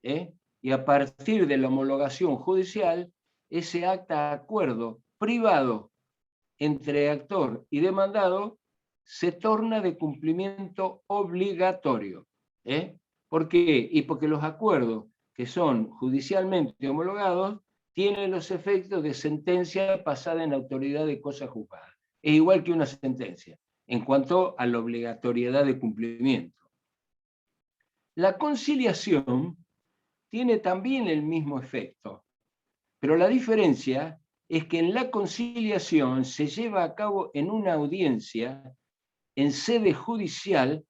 Y a partir de la homologación judicial, ese acta de acuerdo privado entre actor y demandado se torna de cumplimiento obligatorio. ¿Por qué? Y porque los acuerdos que son judicialmente homologados tienen los efectos de sentencia pasada en autoridad de cosa juzgada. Es igual que una sentencia en cuanto a la obligatoriedad de cumplimiento. La conciliación tiene también el mismo efecto, pero la diferencia es que en la conciliación se lleva a cabo en una audiencia en sede judicial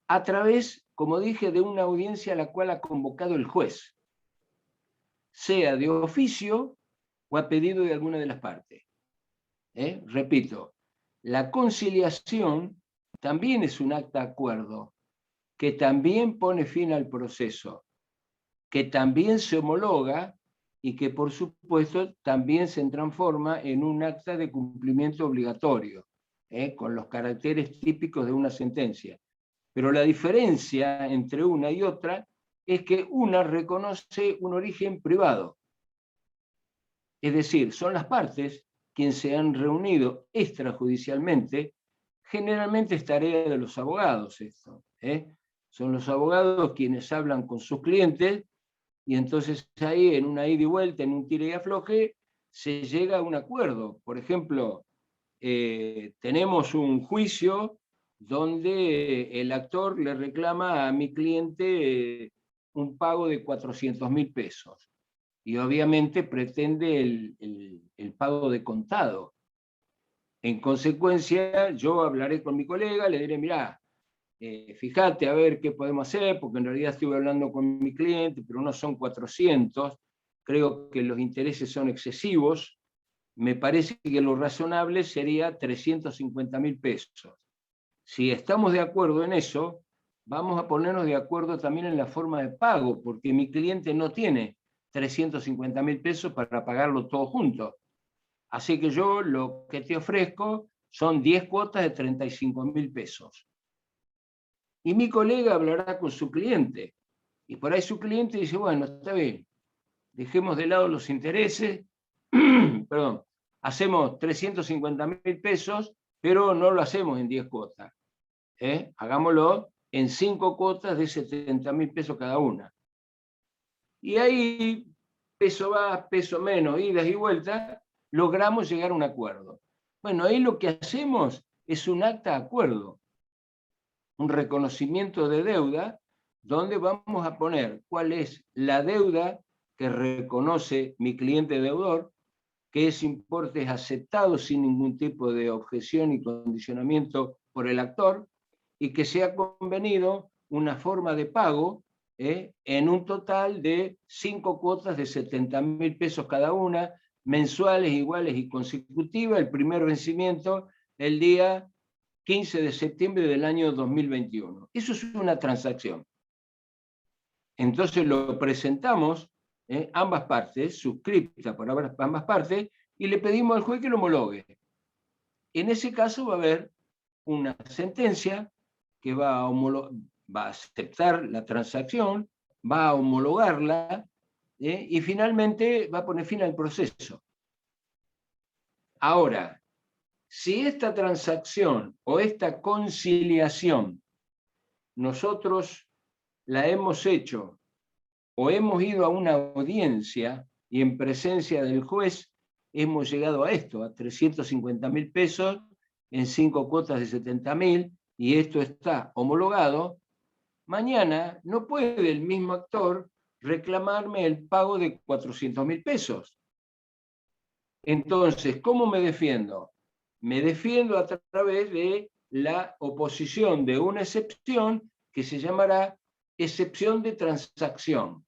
a través, como dije, de una audiencia a la cual ha convocado el juez, sea de oficio o a pedido de alguna de las partes. Repito, la conciliación también es un acta de acuerdo que también pone fin al proceso, que también se homologa y que por supuesto también se transforma en un acta de cumplimiento obligatorio, con los caracteres típicos de una sentencia. Pero la diferencia entre una y otra es que una reconoce un origen privado. Es decir, son las partes quienes se han reunido extrajudicialmente. Generalmente es tarea de los abogados esto. Son los abogados quienes hablan con sus clientes y entonces ahí en una ida y vuelta, en un tire y afloje, se llega a un acuerdo. Por ejemplo, tenemos un juicio donde el actor le reclama a mi cliente un pago de 400.000 pesos y obviamente pretende el pago de contado. En consecuencia, yo hablaré con mi colega, le diré, mirá, fíjate a ver qué podemos hacer, porque en realidad estuve hablando con mi cliente, pero no son 400, creo que los intereses son excesivos, me parece que lo razonable sería 350.000 pesos. Si estamos de acuerdo en eso, vamos a ponernos de acuerdo también en la forma de pago, porque mi cliente no tiene 350.000 pesos para pagarlo todo junto. Así que yo lo que te ofrezco son 10 cuotas de 35.000 pesos. Y mi colega hablará con su cliente. Y por ahí su cliente dice, bueno, está bien, dejemos de lado los intereses, perdón, hacemos 350.000 pesos, pero no lo hacemos en 10 cuotas. Hagámoslo en 5 cuotas de 70.000 pesos cada una. Y ahí, peso más, peso menos, idas y vueltas, logramos llegar a un acuerdo. Bueno, ahí lo que hacemos es un acta de acuerdo, un reconocimiento de deuda, donde vamos a poner cuál es la deuda que reconoce mi cliente deudor, que ese importe es aceptado sin ningún tipo de objeción y condicionamiento por el actor, y que se ha convenido una forma de pago en un total de 5 cuotas de 70.000 pesos cada una, mensuales, iguales y consecutivas, el primer vencimiento el día 15 de septiembre del año 2021. Eso es una transacción. Entonces lo presentamos, ambas partes, suscripta por ambas partes, y le pedimos al juez que lo homologue. En ese caso va a haber una sentencia que va a aceptar la transacción, va a homologarla, y finalmente va a poner fin al proceso. Ahora, si esta transacción o esta conciliación nosotros la hemos hecho o hemos ido a una audiencia y en presencia del juez hemos llegado a esto, a 350.000 pesos en 5 cuotas de 70.000, y esto está homologado, mañana no puede el mismo actor reclamarme el pago de 400.000 pesos. Entonces, ¿cómo me defiendo? Me defiendo a través de la oposición de una excepción que se llamará excepción de transacción,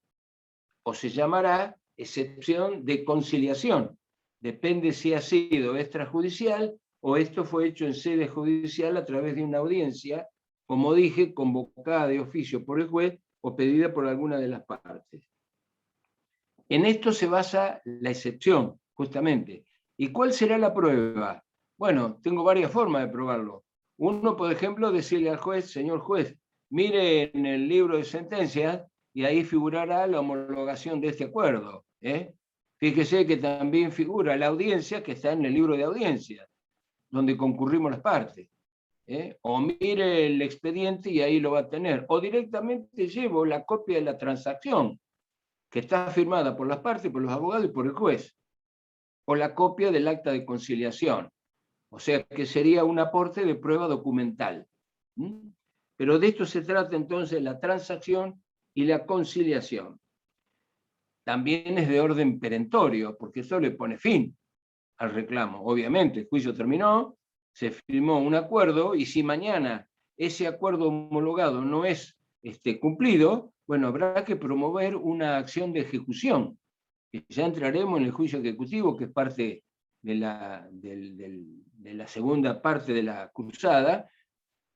o se llamará excepción de conciliación. Depende si ha sido extrajudicial o esto fue hecho en sede judicial a través de una audiencia, como dije, convocada de oficio por el juez o pedida por alguna de las partes. En esto se basa la excepción, justamente. ¿Y cuál será la prueba? Bueno, tengo varias formas de probarlo. Uno, por ejemplo, decirle al juez, señor juez, mire en el libro de sentencias y ahí figurará la homologación de este acuerdo. Fíjese que también figura la audiencia que está en el libro de audiencias, donde concurrimos las partes. O mire el expediente y ahí lo va a tener. O directamente llevo la copia de la transacción, que está firmada por las partes, por los abogados y por el juez. O la copia del acta de conciliación. O sea que sería un aporte de prueba documental. Pero de esto se trata entonces la transacción y la conciliación. También es de orden perentorio, porque eso le pone fin al reclamo. Obviamente, el juicio terminó, se firmó un acuerdo, y si mañana ese acuerdo homologado no es cumplido, bueno, habrá que promover una acción de ejecución. Ya entraremos en el juicio ejecutivo, que es parte de la segunda parte de la cruzada,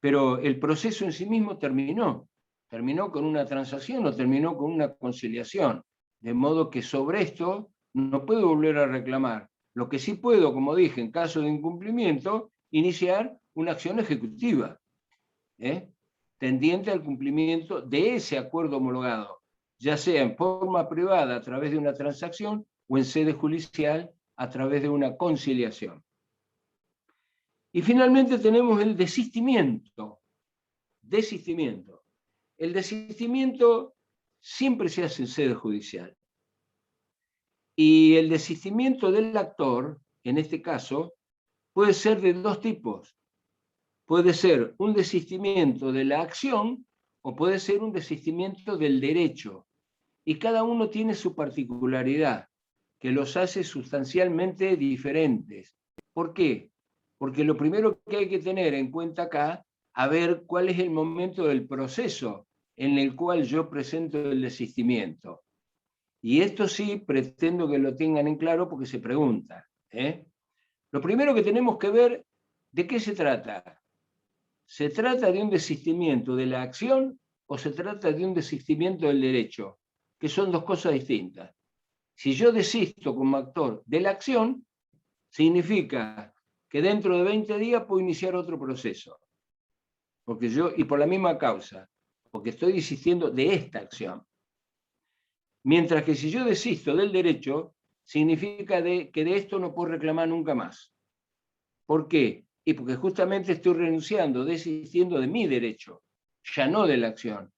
pero el proceso en sí mismo terminó. Terminó con una transacción o terminó con una conciliación. De modo que sobre esto no puedo volver a reclamar. Lo que sí puedo, como dije, en caso de incumplimiento, iniciar una acción ejecutiva, tendiente al cumplimiento de ese acuerdo homologado, ya sea en forma privada a través de una transacción o en sede judicial a través de una conciliación. Y finalmente tenemos el desistimiento. Desistimiento. El desistimiento siempre se hace en sede judicial. Y el desistimiento del actor, en este caso, puede ser de dos tipos. Puede ser un desistimiento de la acción o puede ser un desistimiento del derecho. Y cada uno tiene su particularidad, que los hace sustancialmente diferentes. ¿Por qué? Porque lo primero que hay que tener en cuenta acá a ver cuál es el momento del proceso en el cual yo presento el desistimiento. Y esto sí pretendo que lo tengan en claro porque se pregunta. Lo primero que tenemos que ver, ¿de qué se trata? ¿Se trata de un desistimiento de la acción o se trata de un desistimiento del derecho? Que son dos cosas distintas. Si yo desisto como actor de la acción, significa que dentro de 20 días puedo iniciar otro proceso. Porque yo, y por la misma causa, porque estoy desistiendo de esta acción. Mientras que si yo desisto del derecho, significa que de esto no puedo reclamar nunca más. ¿Por qué? Y porque justamente estoy renunciando, desistiendo de mi derecho, ya no de la acción.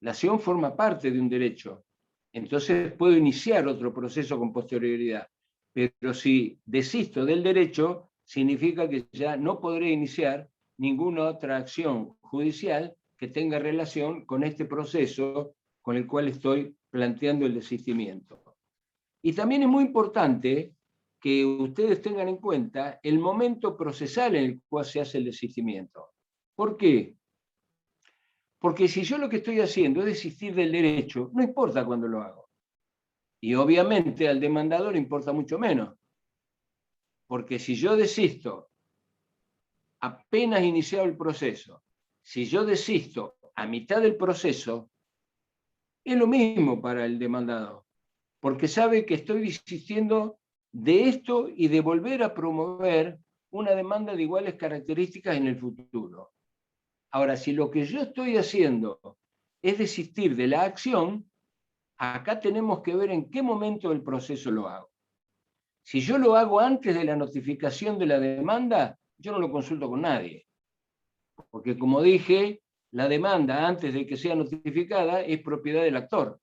La acción forma parte de un derecho. Entonces puedo iniciar otro proceso con posterioridad. Pero si desisto del derecho, significa que ya no podré iniciar ninguna otra acción judicial que tenga relación con este proceso con el cual estoy planteando el desistimiento. Y también es muy importante que ustedes tengan en cuenta el momento procesal en el cual se hace el desistimiento. ¿Por qué? Porque si yo lo que estoy haciendo es desistir del derecho, no importa cuándo lo hago. Y obviamente al demandador importa mucho menos. Porque si yo desisto apenas iniciado el proceso, si yo desisto a mitad del proceso, es lo mismo para el demandado. Porque sabe que estoy desistiendo de esto y de volver a promover una demanda de iguales características en el futuro. Ahora, si lo que yo estoy haciendo es desistir de la acción, acá tenemos que ver en qué momento del proceso lo hago. Si yo lo hago antes de la notificación de la demanda, yo no lo consulto con nadie. Porque como dije, la demanda antes de que sea notificada es propiedad del actor.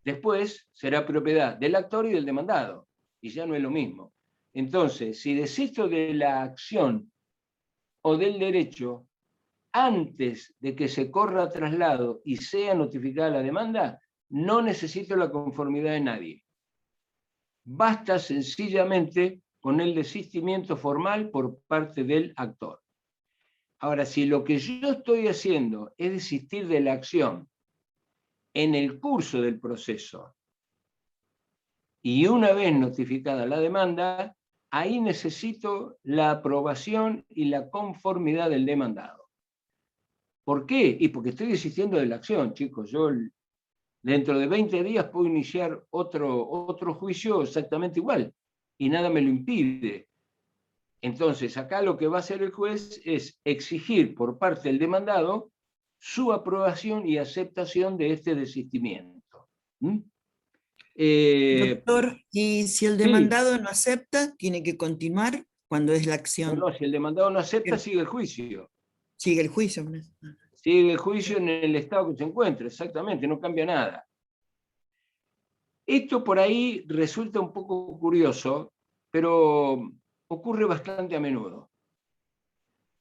Después será propiedad del actor y del demandado, y ya no es lo mismo. Entonces, si desisto de la acción o del derecho antes de que se corra traslado y sea notificada la demanda, no necesito la conformidad de nadie. Basta sencillamente con el desistimiento formal por parte del actor. Ahora, si lo que yo estoy haciendo es desistir de la acción en el curso del proceso y una vez notificada la demanda, ahí necesito la aprobación y la conformidad del demandado. ¿Por qué? Y porque estoy desistiendo de la acción, chicos. Yo dentro de 20 días puedo iniciar otro juicio exactamente igual y nada me lo impide. Entonces, acá lo que va a hacer el juez es exigir por parte del demandado su aprobación y aceptación de este desistimiento. Doctor, y si el sí. demandado no acepta, tiene que continuar cuando es la acción. No, si el demandado no acepta, sigue el juicio. Sigue el juicio. Sigue el juicio en el estado que se encuentra, exactamente, no cambia nada. Esto por ahí resulta un poco curioso, pero ocurre bastante a menudo.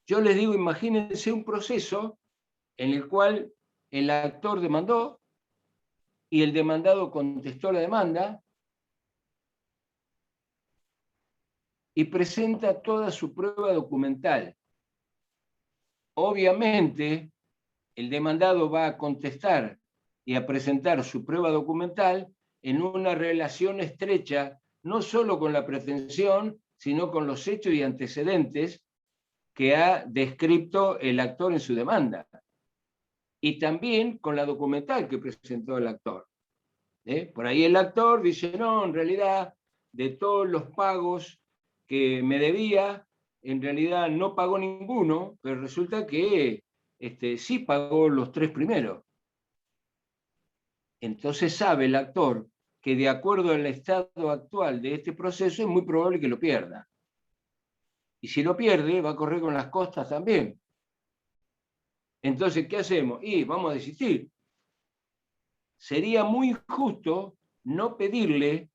Yo les digo, imagínense un proceso en el cual el actor demandó y el demandado contestó la demanda y presenta toda su prueba documental. Obviamente, el demandado va a contestar y a presentar su prueba documental en una relación estrecha, no solo con la pretensión, sino con los hechos y antecedentes que ha descrito el actor en su demanda. Y también con la documental que presentó el actor. Por ahí el actor dice, no, en realidad, de todos los pagos que me debía, en realidad no pagó ninguno, pero resulta que sí pagó los 3 primeros. Entonces sabe el actor que de acuerdo al estado actual de este proceso es muy probable que lo pierda. Y si lo pierde, va a correr con las costas también. Entonces, ¿qué hacemos? Y vamos a desistir. Sería muy justo no pedirle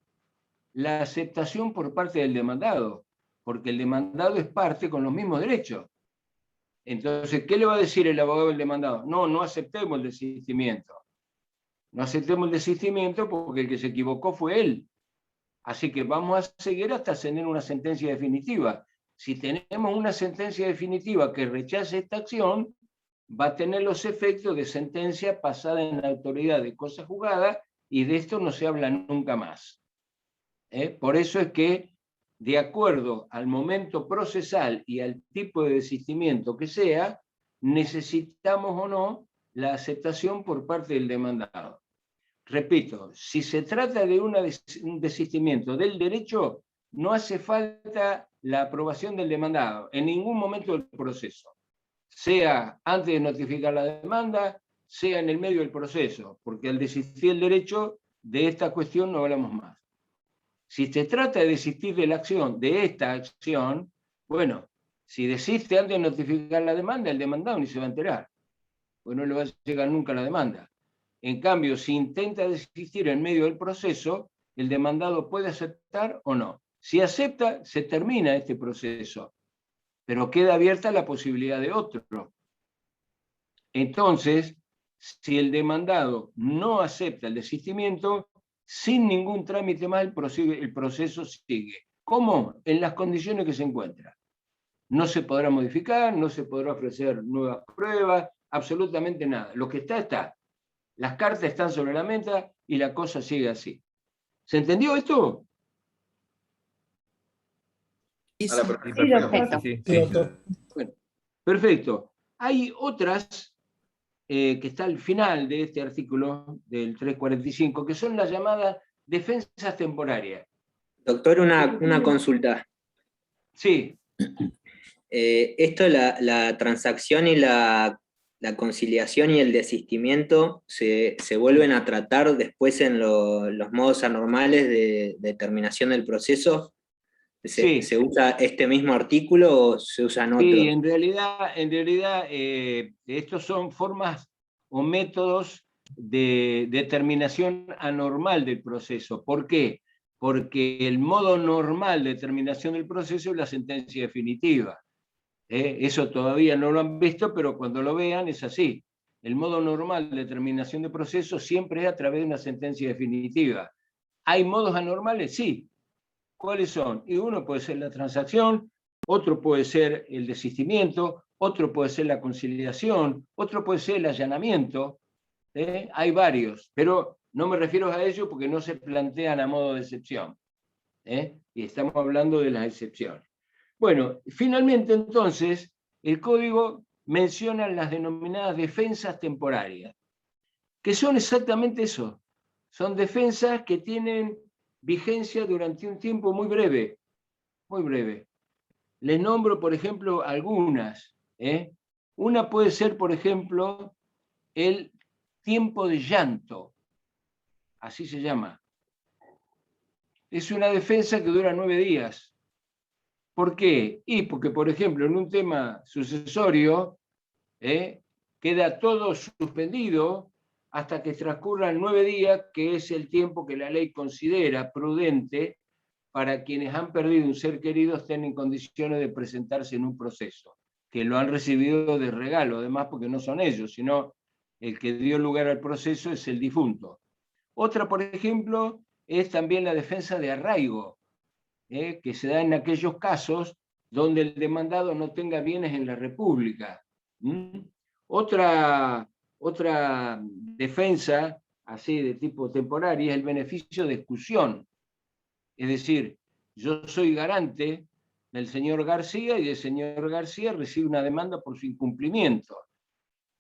la aceptación por parte del demandado, porque el demandado es parte con los mismos derechos. Entonces, ¿qué le va a decir el abogado del demandado? No, no aceptemos el desistimiento. No aceptemos el desistimiento porque el que se equivocó fue él. Así que vamos a seguir hasta tener una sentencia definitiva. si tenemos una sentencia definitiva que rechace esta acción, va a tener los efectos de sentencia pasada en la autoridad de cosa juzgada, y de esto no se habla nunca más. Por eso es que, de acuerdo al momento procesal y al tipo de desistimiento que sea, necesitamos o no la aceptación por parte del demandado. Repito, si se trata de un desistimiento del derecho, no hace falta la aprobación del demandado en ningún momento del proceso, sea antes de notificar la demanda, sea en el medio del proceso, porque al desistir el derecho, de esta cuestión no hablamos más. Si se trata de desistir de la acción, de esta acción, bueno, si desiste antes de notificar la demanda, el demandado ni se va a enterar, pues no le va a llegar nunca la demanda. En cambio, si intenta desistir en medio del proceso, el demandado puede aceptar o no. Si acepta, se termina este proceso, pero queda abierta la posibilidad de otro. Entonces, si el demandado no acepta el desistimiento, sin ningún trámite más el proceso sigue. ¿Cómo? En las condiciones que se encuentra. No se podrá modificar, no se podrá ofrecer nuevas pruebas, absolutamente nada. Lo que está, está. Las cartas están sobre la mesa y la cosa sigue así. ¿Se entendió esto? Sí, Ahora, sí. perfecto. Sí, doctor. Sí, Sí, doctor. Bueno, perfecto. Hay otras que está al final de este artículo del 345, que son las llamadas defensas temporarias. Doctor, una consulta. Sí, Esto, la transacción y la conciliación y el desistimiento se vuelven a tratar después en los modos anormales de terminación del proceso. Sí. ¿Se usa este mismo artículo o se usan otros? sí, en realidad estos son formas o métodos de determinación anormal del proceso. ¿Por qué? Porque el modo normal de terminación del proceso es la sentencia definitiva. Eso todavía no lo han visto, pero cuando lo vean es así. El modo normal de terminación de proceso siempre es a través de una sentencia definitiva. ¿Hay modos anormales? Sí. ¿Cuáles son? Y uno puede ser la transacción, otro puede ser el desistimiento, otro puede ser la conciliación, otro puede ser el allanamiento. Hay varios, pero no me refiero a ellos porque no se plantean a modo de excepción. Y estamos hablando de las excepciones. Bueno, finalmente entonces, el código menciona las denominadas defensas temporarias, que son exactamente eso. Son defensas que tienen vigencia durante un tiempo muy breve, muy breve. Les nombro, por ejemplo, algunas. Una puede ser, por ejemplo, el tiempo de llanto, así se llama. Es una defensa que dura 9 días. ¿Por qué? Y porque, por ejemplo, en un tema sucesorio, queda todo suspendido hasta que transcurran 9 días, que es el tiempo que la ley considera prudente para quienes han perdido un ser querido estén en condiciones de presentarse en un proceso, que lo han recibido de regalo, además porque no son ellos, sino el que dio lugar al proceso es el difunto. Otra, por ejemplo, es también la defensa de arraigo, que se da en aquellos casos donde el demandado no tenga bienes en la República. Otra defensa, así de tipo temporaria, es el beneficio de exclusión. Es decir, yo soy garante del señor García y el señor García recibe una demanda por su incumplimiento.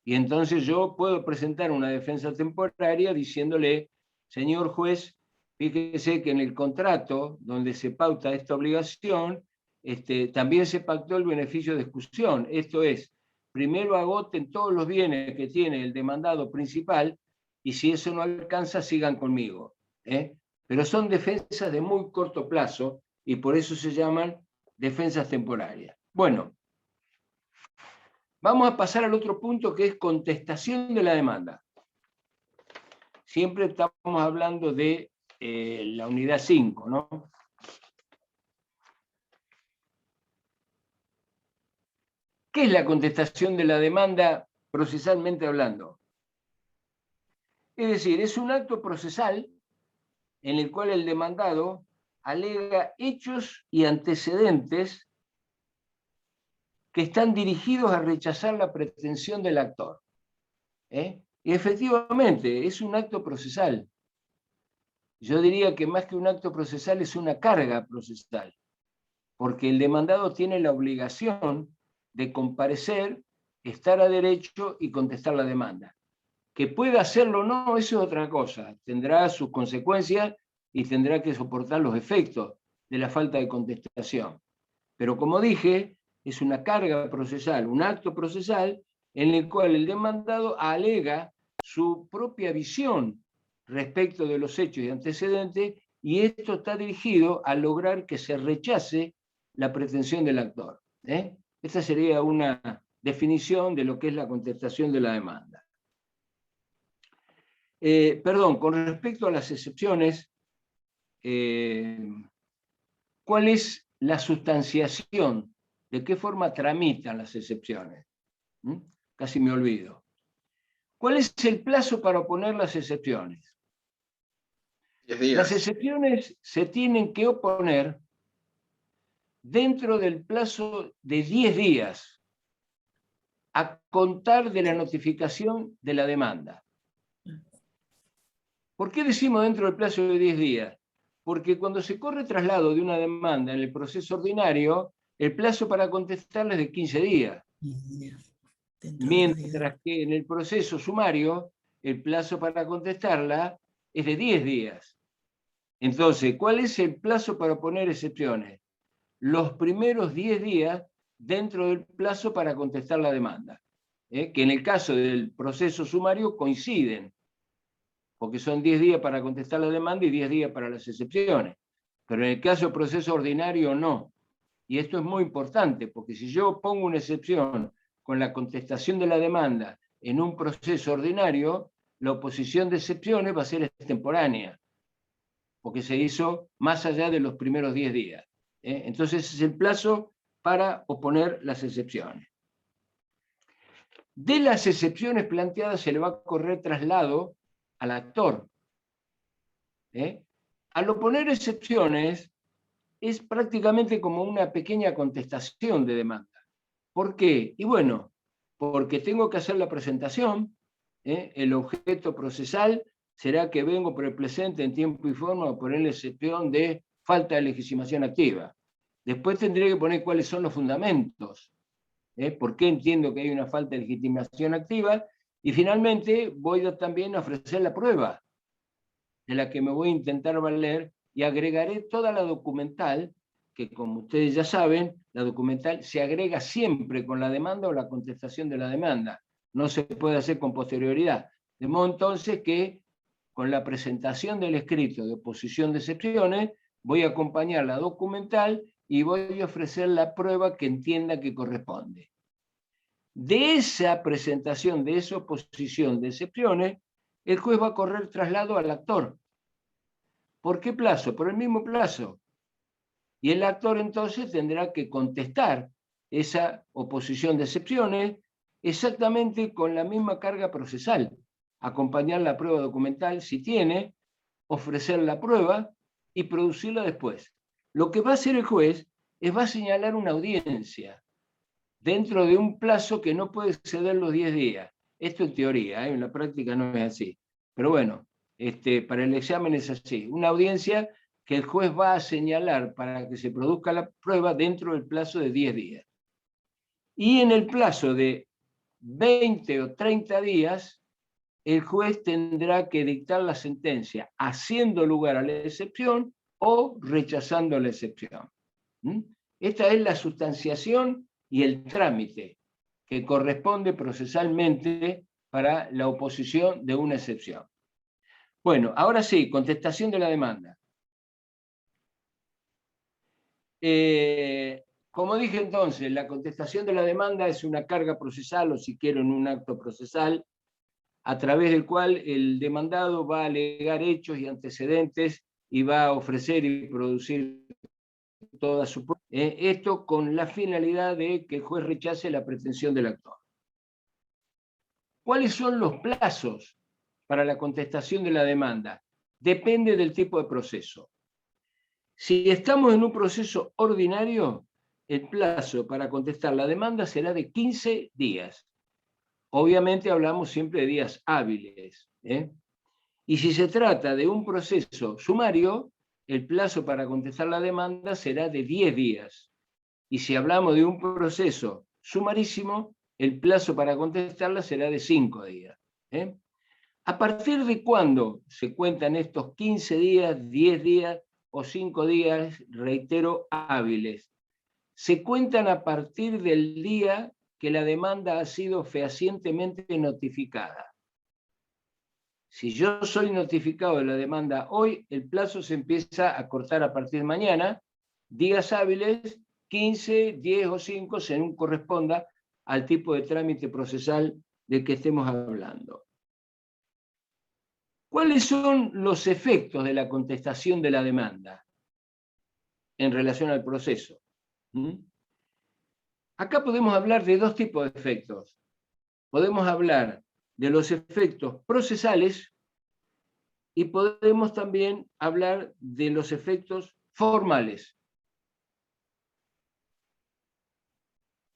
Y entonces yo puedo presentar una defensa temporaria diciéndole, señor juez, fíjese que en el contrato donde se pauta esta obligación, también se pactó el beneficio de exclusión. Esto es, primero agoten todos los bienes que tiene el demandado principal y si eso no alcanza, sigan conmigo. Pero son defensas de muy corto plazo y por eso se llaman defensas temporarias. Bueno, vamos a pasar al otro punto que es contestación de la demanda. Siempre estamos hablando de la unidad 5, ¿no? ¿Qué es la contestación de la demanda procesalmente hablando? Es decir, es un acto procesal en el cual el demandado alega hechos y antecedentes que están dirigidos a rechazar la pretensión del actor. Y efectivamente, es un acto procesal. Yo diría que más que un acto procesal es una carga procesal, porque el demandado tiene la obligación de comparecer, estar a derecho y contestar la demanda. Que pueda hacerlo o no, eso es otra cosa. Tendrá sus consecuencias y tendrá que soportar los efectos de la falta de contestación. Pero como dije, es una carga procesal, un acto procesal en el cual el demandado alega su propia visión respecto de los hechos y antecedentes, y esto está dirigido a lograr que se rechace la pretensión del actor. Esta sería una definición de lo que es la contestación de la demanda. Perdón, con respecto a las excepciones, ¿cuál es la sustanciación? ¿De qué forma tramitan las excepciones? Casi me olvido. ¿Cuál es el plazo para oponer las excepciones? 10 días. Las excepciones se tienen que oponer dentro del plazo de 10 días a contar de la notificación de la demanda. ¿Por qué decimos dentro del plazo de 10 días? Porque cuando se corre traslado de una demanda en el proceso ordinario, el plazo para contestarla es de 15 días. Mientras que en el proceso sumario, el plazo para contestarla es de 10 días. Entonces, ¿cuál es el plazo para oponer excepciones? Los primeros 10 días dentro del plazo para contestar la demanda, que en el caso del proceso sumario coinciden, porque son 10 días para contestar la demanda y 10 días para las excepciones. Pero en el caso del proceso ordinario no. Y esto es muy importante, porque si yo pongo una excepción con la contestación de la demanda en un proceso ordinario, la oposición de excepciones va a ser extemporánea, porque se hizo más allá de los primeros 10 días. Entonces ese es el plazo para oponer las excepciones. De las excepciones planteadas se le va a correr traslado al actor. Al oponer excepciones es prácticamente como una pequeña contestación de demanda. ¿Por qué? Y bueno, porque tengo que hacer la presentación, el objeto procesal será que vengo por el presente en tiempo y forma a poner la excepción de falta de legitimación activa. Después tendré que poner cuáles son los fundamentos, por qué entiendo que hay una falta de legitimación activa, y finalmente voy también a ofrecer la prueba de la que me voy a intentar valer, y agregaré toda la documental, que como ustedes ya saben, la documental se agrega siempre con la demanda o la contestación de la demanda, no se puede hacer con posterioridad. De modo entonces que con la presentación del escrito de oposición de excepciones, voy a acompañar la documental y voy a ofrecer la prueba que entienda que corresponde. De esa presentación, de esa oposición de excepciones, el juez va a correr traslado al actor. ¿Por qué plazo? Por el mismo plazo. Y el actor entonces tendrá que contestar esa oposición de excepciones exactamente con la misma carga procesal. Acompañar la prueba documental si tiene, ofrecer la prueba y producirla después. Lo que va a hacer el juez es va a señalar una audiencia dentro de un plazo que no puede exceder los 10 días. Esto en teoría, en la práctica no es así. Pero bueno, para el examen es así. Una audiencia que el juez va a señalar para que se produzca la prueba dentro del plazo de 10 días. Y en el plazo de 20 o 30 días, el juez tendrá que dictar la sentencia haciendo lugar a la excepción o rechazando la excepción. Esta es la sustanciación y el trámite que corresponde procesalmente para la oposición de una excepción. Bueno, ahora sí, contestación de la demanda. Como dije entonces, la contestación de la demanda es una carga procesal, o si quiero en un acto procesal, a través del cual el demandado va a alegar hechos y antecedentes y va a ofrecer y producir toda su prueba. Esto con la finalidad de que el juez rechace la pretensión del actor. ¿Cuáles son los plazos para la contestación de la demanda? Depende del tipo de proceso. Si estamos en un proceso ordinario, el plazo para contestar la demanda será de 15 días. Obviamente hablamos siempre de días hábiles, ¿eh? Y si se trata de un proceso sumario, el plazo para contestar la demanda será de 10 días. Y si hablamos de un proceso sumarísimo, el plazo para contestarla será de 5 días. ¿Eh? ¿A partir de cuándo se cuentan estos 15 días, 10 días o 5 días, reitero, hábiles? Se cuentan a partir del día que la demanda ha sido fehacientemente notificada. Si yo soy notificado de la demanda hoy, el plazo se empieza a cortar a partir de mañana, días hábiles, 15, 10 o 5, según corresponda al tipo de trámite procesal del que estemos hablando. ¿Cuáles son los efectos de la contestación de la demanda en relación al proceso? Acá podemos hablar de dos tipos de efectos. Podemos hablar de los efectos procesales y podemos también hablar de los efectos formales.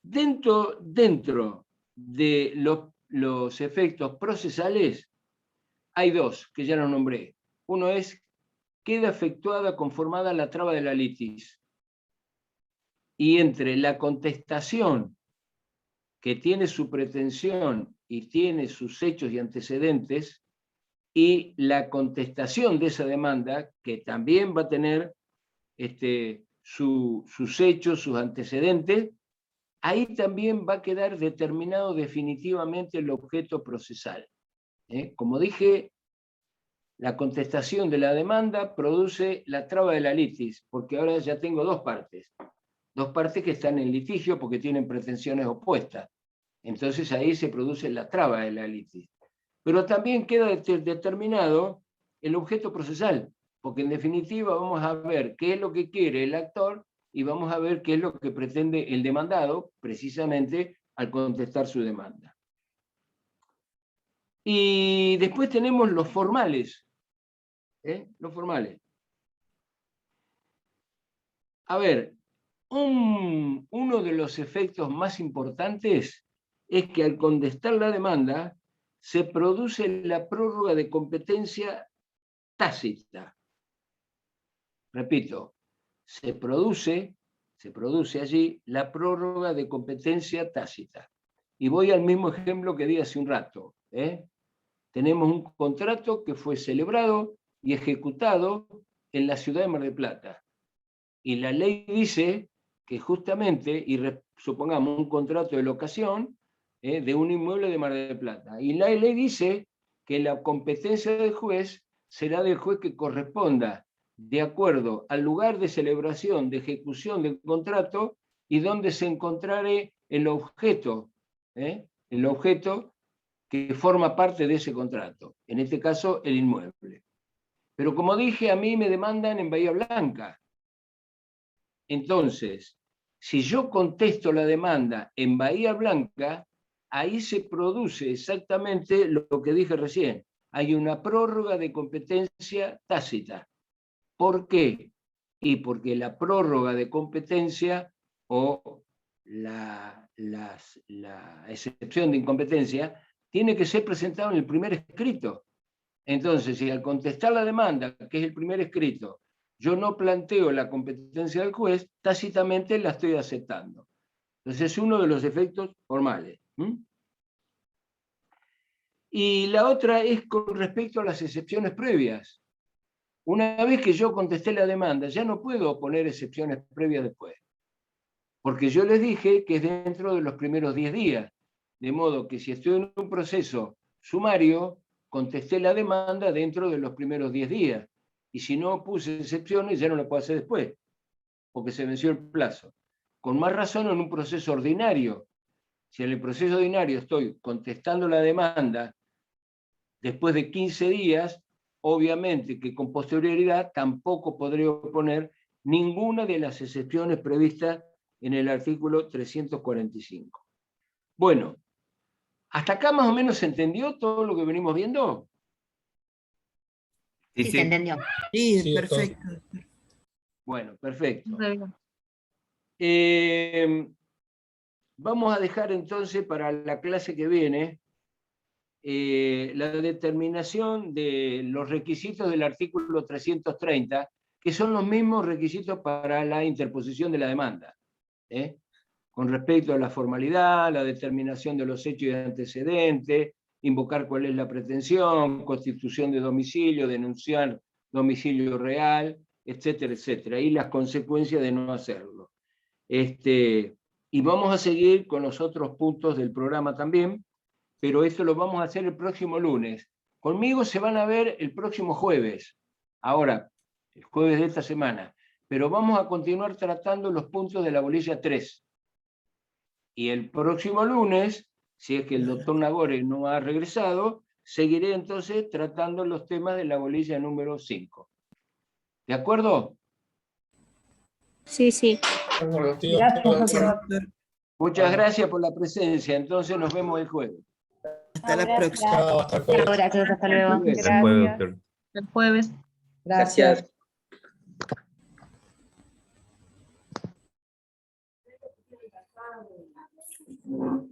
Dentro de los efectos procesales hay dos que ya los nombré. Uno es, queda efectuada, conformada la traba de la litis. Y entre la contestación que tiene su pretensión y tiene sus hechos y antecedentes, y la contestación de esa demanda, que también va a tener sus hechos, sus antecedentes, ahí también va a quedar determinado definitivamente el objeto procesal. Como dije, la contestación de la demanda produce la traba de la litis, porque ahora ya tengo dos partes que están en litigio porque tienen pretensiones opuestas. Entonces ahí se produce la traba de la litis. Pero también queda determinado el objeto procesal, porque en definitiva vamos a ver qué es lo que quiere el actor y vamos a ver qué es lo que pretende el demandado, precisamente al contestar su demanda. Y después tenemos los formales. Los formales. A ver, uno de los efectos más importantes es que al contestar la demanda se produce la prórroga de competencia tácita. Repito, se produce allí la prórroga de competencia tácita. Y voy al mismo ejemplo que di hace un rato. Tenemos un contrato que fue celebrado y ejecutado en la ciudad de Mar del Plata. Y la ley dice que justamente, y supongamos un contrato de locación de un inmueble de Mar del Plata, y la ley dice que la competencia del juez será del juez que corresponda de acuerdo al lugar de celebración, de ejecución del contrato y donde se encontrare el objeto que forma parte de ese contrato, en este caso el inmueble. Pero como dije, a mí me demandan en Bahía Blanca. Entonces, si yo contesto la demanda en Bahía Blanca, ahí se produce exactamente lo que dije recién. Hay una prórroga de competencia tácita. ¿Por qué? Y porque la prórroga de competencia o la excepción de incompetencia tiene que ser presentada en el primer escrito. Entonces, si al contestar la demanda, que es el primer escrito, yo no planteo la competencia del juez, tácitamente la estoy aceptando. Entonces es uno de los efectos formales. Y la otra es con respecto a las excepciones previas. Una vez que yo contesté la demanda, ya no puedo poner excepciones previas después. Porque yo les dije que es dentro de los primeros 10 días. De modo que si estoy en un proceso sumario, contesté la demanda dentro de los primeros 10 días. Y si no puse excepciones, ya no lo puedo hacer después, porque se venció el plazo. Con más razón en un proceso ordinario. Si en el proceso ordinario estoy contestando la demanda después de 15 días, obviamente que con posterioridad tampoco podré oponer ninguna de las excepciones previstas en el artículo 345. Bueno, ¿hasta acá más o menos se entendió todo lo que venimos viendo? Sí, se entendió. Sí, Sí, doctor. perfecto. Bueno, perfecto. Vamos a dejar entonces para la clase que viene la determinación de los requisitos del artículo 330, que son los mismos requisitos para la interposición de la demanda, con respecto a la formalidad, la determinación de los hechos y antecedentes, invocar cuál es la pretensión, constitución de domicilio, denunciar domicilio real, etcétera, etcétera, y las consecuencias de no hacerlo. Y vamos a seguir con los otros puntos del programa también, pero esto lo vamos a hacer el próximo lunes. Conmigo se van a ver el próximo jueves, ahora, el jueves de esta semana, pero vamos a continuar tratando los puntos de la bolilla 3. Y el próximo lunes, si es que el doctor Nagore no ha regresado, seguiré entonces tratando los temas de la bolilla número 5. ¿De acuerdo? Sí, sí. Gracias, doctor. Muchas gracias por la presencia. Entonces nos vemos el jueves. Hasta la Gracias. próxima. Chao, hasta el jueves. Gracias, hasta luego. Gracias. El jueves. Gracias. Gracias.